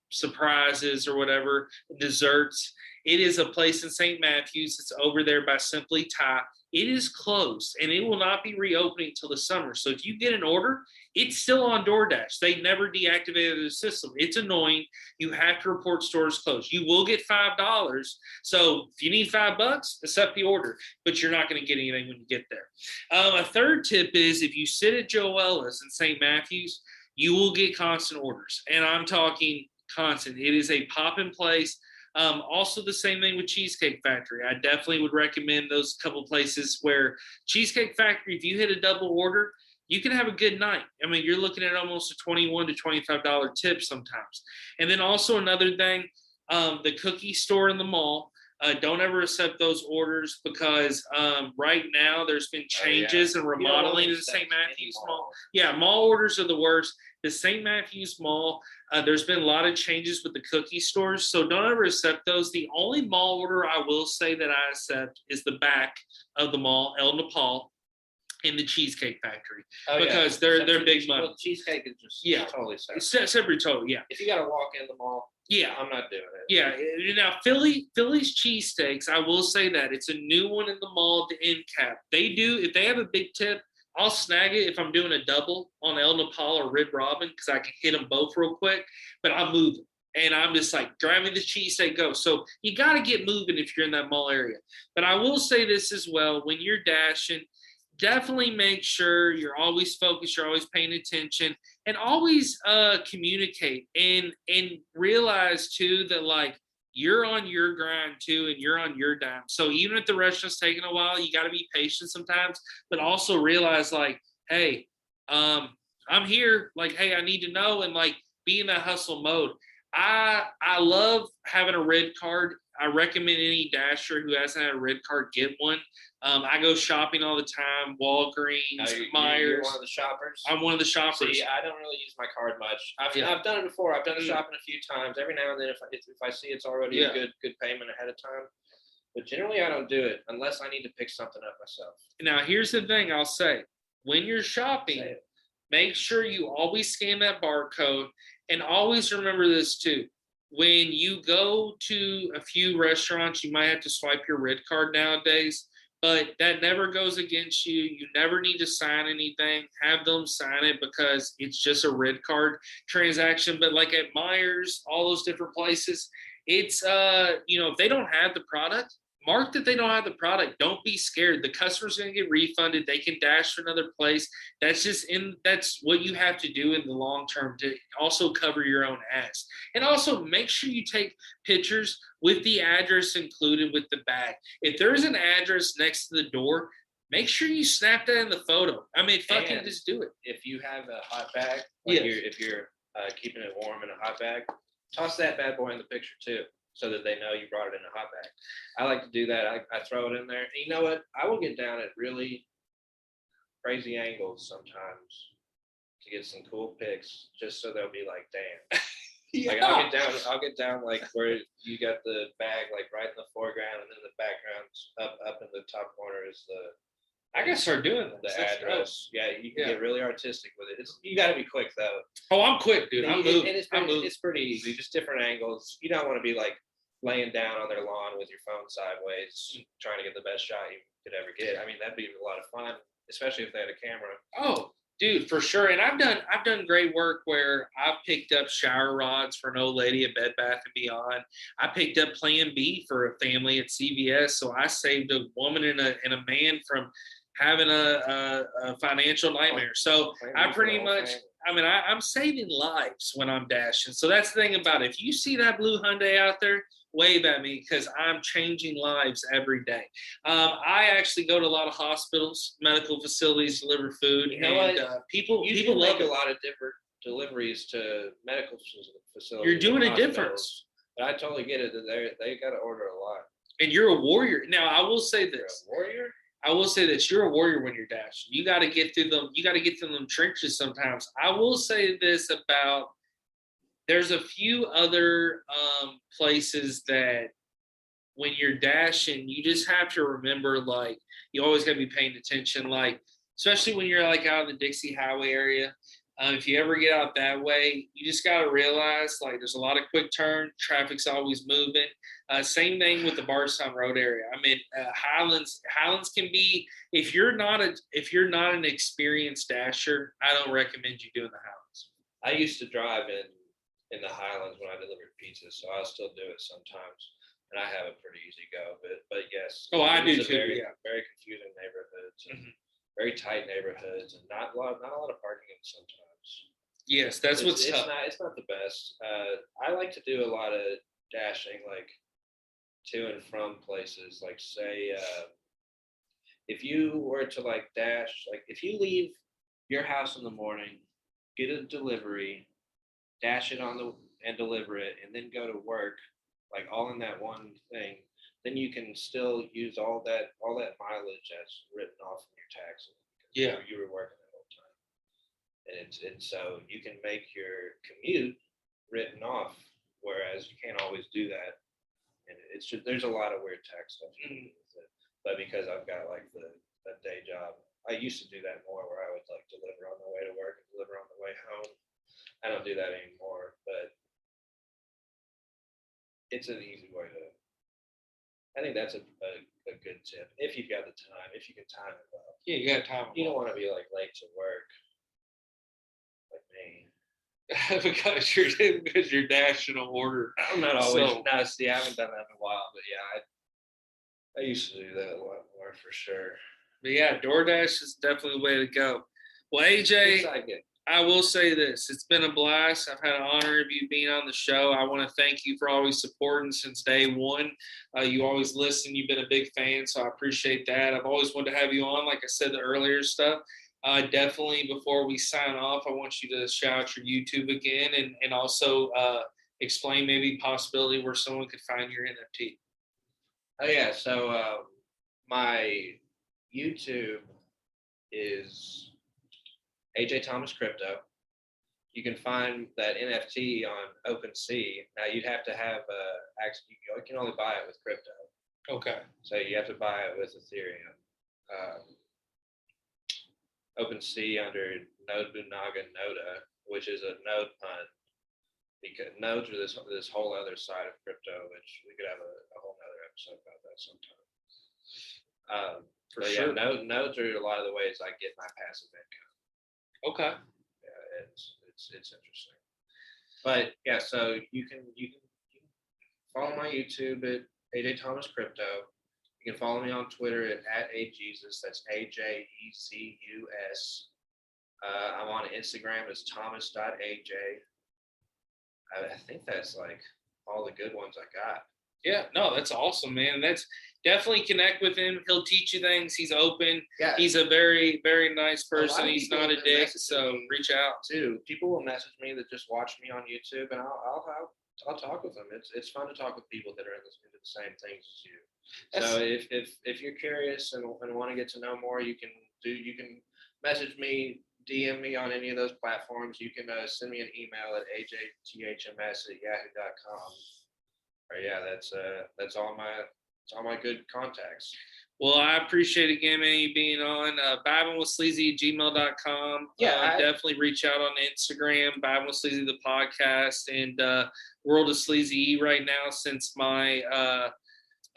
surprises or whatever, desserts. It is a place in St. Matthews. It's over there by Simply Thai. It is closed and it will not be reopening till the summer. So if you get an order, it's still on DoorDash. They never deactivated the system. It's annoying. You have to report stores closed. You will get $5. So if you need $5, accept the order, but you're not going to get anything when you get there. A third tip is if you sit at Joe Ellis in St. Matthews, you will get constant orders. And I'm talking constant. It is a poppin' place. Also the same thing with Cheesecake Factory. I definitely would recommend those couple places where Cheesecake Factory, if you hit a double order, you can have a good night. I mean, you're looking at almost a $21 to $25 tip sometimes. And then also another thing, the cookie store in the mall. Don't ever accept those orders because right now there's been changes and remodeling in the St. Matthews Mall. Yeah, mall orders are the worst. The St. Matthews Mall, there's been a lot of changes with the cookie stores, so don't ever accept those. The only mall order I will say that I accept is the back of the mall, El Nepal, in the Cheesecake Factory, because they're big money. Well, cheesecake is just totally separate. It's separate, totally. Yeah. If you got to walk in the mall, yeah, I'm not doing it. Yeah. Now Philly's cheesesteaks, I will say that it's a new one in the mall, the end cap. They do, if they have a big tip, I'll snag it if I'm doing a double on El Nepal or Red Robin because I can hit them both real quick. But I'm moving. And I'm just like, drive me the cheesesteak, go. So you got to get moving if you're in that mall area. But I will say this as well: when you're dashing, definitely make sure you're always focused, you're always paying attention, and always communicate and realize too that like you're on your grind too and you're on your dime. So even if the restaurant's taking a while, you got to be patient sometimes, but also realize like, hey, I'm here. Like, hey, I need to know, and like be in that hustle mode. I love having a red card. I recommend any dasher who hasn't had a red card get one. I go shopping all the time. Walgreens, Myers. You're one of the shoppers. I'm one of the shoppers. See, I don't really use my card much. I've done it before. I've done the shopping a few times. Every now and then, if I see it's already a good payment ahead of time. But generally, I don't do it unless I need to pick something up myself. Now, here's the thing I'll say: when you're shopping, make sure you always scan that barcode, and always remember this too. When you go to a few restaurants, you might have to swipe your red card nowadays, but that never goes against you. You never need to sign anything. Have them sign it because it's just a red card transaction. But like at Myers, all those different places, it's, if they don't have the product, mark that they don't have the product. Don't be scared. The customer's going to get refunded. They can dash to another place. That's what you have to do in the long term to also cover your own ass. And also make sure you take pictures with the address included with the bag. If there's an address next to the door, make sure you snap that in the photo. I mean, fucking just do it. If you have a hot bag, if you're keeping it warm in a hot bag, toss that bad boy in the picture too, so that they know you brought it in a hot bag. I like to do that. I throw it in there. And you know what? I will get down at really crazy angles sometimes to get some cool pics, just so they'll be like, damn. Like I'll get down like where you got the bag like right in the foreground, and then the background's up in the top corner is the. I gotta start doing that. The address. Yeah, you can get really artistic with it. You got to be quick though. Oh, I'm quick, dude. I'm moving. It's pretty easy. Just different angles. You don't want to be like laying down on their lawn with your phone sideways, trying to get the best shot you could ever get. I mean, that'd be a lot of fun, especially if they had a camera. Oh, dude, for sure. And I've done great work where I've picked up shower rods for an old lady at Bed Bath & Beyond. I picked up Plan B for a family at CVS. So I saved a woman and a man from having a financial nightmare. So I pretty much, I'm saving lives when I'm dashing. So that's the thing about it. If you see that blue Hyundai out there, wave at me because I'm changing lives every day. I actually go to a lot of hospitals, medical facilities, deliver food. You know what? People love a lot of different deliveries to medical facilities. You're doing a difference. But I totally get it. They got to order a lot. And you're a warrior. Now, I will say this. You're a warrior? I will say this: you're a warrior when you're dashing. You got to get through them. You got to get through them trenches sometimes. I will say this about: there's a few other places that when you're dashing, you just have to remember, like, you always got to be paying attention, like, especially when you're like out in the Dixie Highway area. If you ever get out that way, you just got to realize, like, there's a lot of quick turn. Traffic's always moving. Same thing with the Bardstown Road area. I mean, Highlands can be, if you're not an experienced dasher, I don't recommend you doing the Highlands. I used to drive in the Highlands when I delivered pizzas, so I'll still do it sometimes. And I have a pretty easy go, but yes. Oh, I do too. Very confusing neighborhoods and very tight neighborhoods, and not a lot of parking sometimes. Yes, that's what's tough. It's not the best. I like to do a lot of dashing, like to and from places. Like say, if you were to like dash, like if you leave your house in the morning, get a delivery, dash it and deliver it, and then go to work. like all in that one thing, then you can still use all that mileage as written off in your taxes. Yeah. You were working the whole time. And so you can make your commute written off, whereas you can't always do that. And it's just, there's a lot of weird tax stuff you can do with it. But because I've got like a day job, I used to do that more where I would like deliver on the way to work and deliver on the way home. I don't do that anymore, but it's an easy way to. I think that's a good tip if you've got the time, if you can time it well. Yeah, you got time. You don't want to be like late to work, like me. because you're dashing an order. I'm not always. So, no, see, I haven't done that in a while, but yeah, I used to do that a lot more for sure. But yeah, DoorDash is definitely the way to go. Well, AJ, I will say this. It's been a blast. I've had an honor of you being on the show. I want to thank you for always supporting since day one. You always listen. You've been a big fan, so I appreciate that. I've always wanted to have you on, like I said, the earlier stuff. Definitely, before we sign off, I want you to shout out your YouTube again and also explain maybe possibility where someone could find your NFT. Oh, yeah. So my YouTube is AJ Thomas Crypto. You can find that NFT on OpenSea. Now you'd have to have actually you can only buy it with crypto. Okay. So you have to buy it with Ethereum. OpenSea under Node Bunaga Noda, which is a node pun, because nodes are this whole other side of crypto, which we could have a whole nother episode about that sometime. For sure. Yeah, nodes are a lot of the ways I get my passive income. Okay. Yeah, it's interesting. But yeah, so you can follow my YouTube at AJ Thomas Crypto. You can follow me on Twitter at @ajesus. That's AJEZUS. I'm on Instagram as thomas.aj. I think that's like all the good ones I got. Yeah, no, that's awesome, man. That's definitely connect with him. He'll teach you things. He's open. Yeah. He's a very, very nice person. He's not a dick, so reach out too. People will message me that just watch me on YouTube, and I'll talk with them. It's fun to talk with people that are into the same things as you. So if you're curious and want to get to know more, you can message me, DM me on any of those platforms. You can send me an email at ajthms@yahoo.com. Or yeah, that's all my good contacts. Well, I appreciate again, man, you being on vibingwithsleazy@gmail.com. Yeah, definitely reach out on Instagram, Vibing with Sleazy the podcast, and World of Sleazy right now since my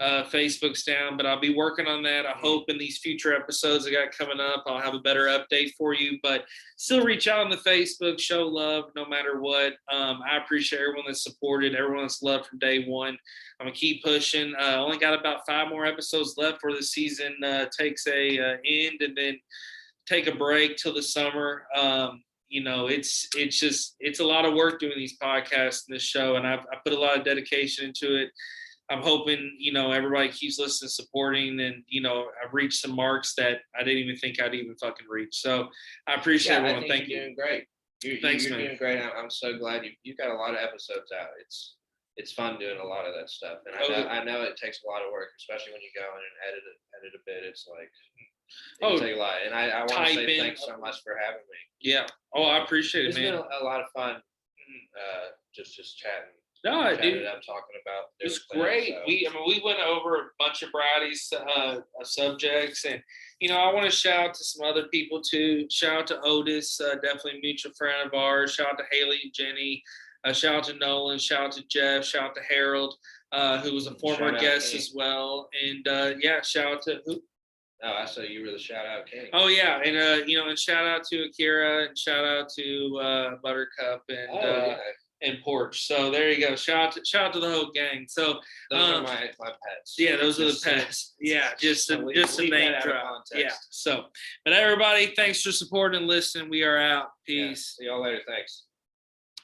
Facebook's down, but I'll be working on that. I hope in these future episodes I got coming up, I'll have a better update for you, but still reach out on the Facebook, show love no matter what. I appreciate everyone that's supported, everyone that's loved from day one. I'm gonna keep pushing. Only got about 5 more episodes left for the season takes a end and then take a break till the summer. It's a lot of work doing these podcasts and this show, and I put a lot of dedication into it. I'm hoping, everybody keeps listening, supporting, and, I've reached some marks that I didn't even think I'd even fucking reach. So I appreciate everyone. Thank you. You're doing great. Thanks, man. You're doing great. I'm so glad you got a lot of episodes out. It's fun doing a lot of that stuff. And I know it takes a lot of work, especially when you go in and edit a bit. It's like, it can take a lot. And I want to say thanks so much for having me. Yeah. Oh, I appreciate it, man. It's been a lot of fun just chatting. No, dude. I'm talking about. It's great. So. We went over a bunch of varieties of subjects, and I want to shout out to some other people too. Shout out to Otis, definitely a mutual friend of ours. Shout out to Haley and Jenny. Shout out to Nolan. Shout out to Jeff. Shout out to Harold, who was a former guest as well. And shout out to who? Oh, I saw you were the shout out king. Oh yeah, and and shout out to Akira, and shout out to Buttercup, and and Porch. So there you go. Shout out to the whole gang. So those are my pets. Yeah, those are the pets. Yeah, just a name drop. Yeah. So, but everybody, thanks for supporting and listening. We are out. Peace. Yeah. See y'all later. Thanks.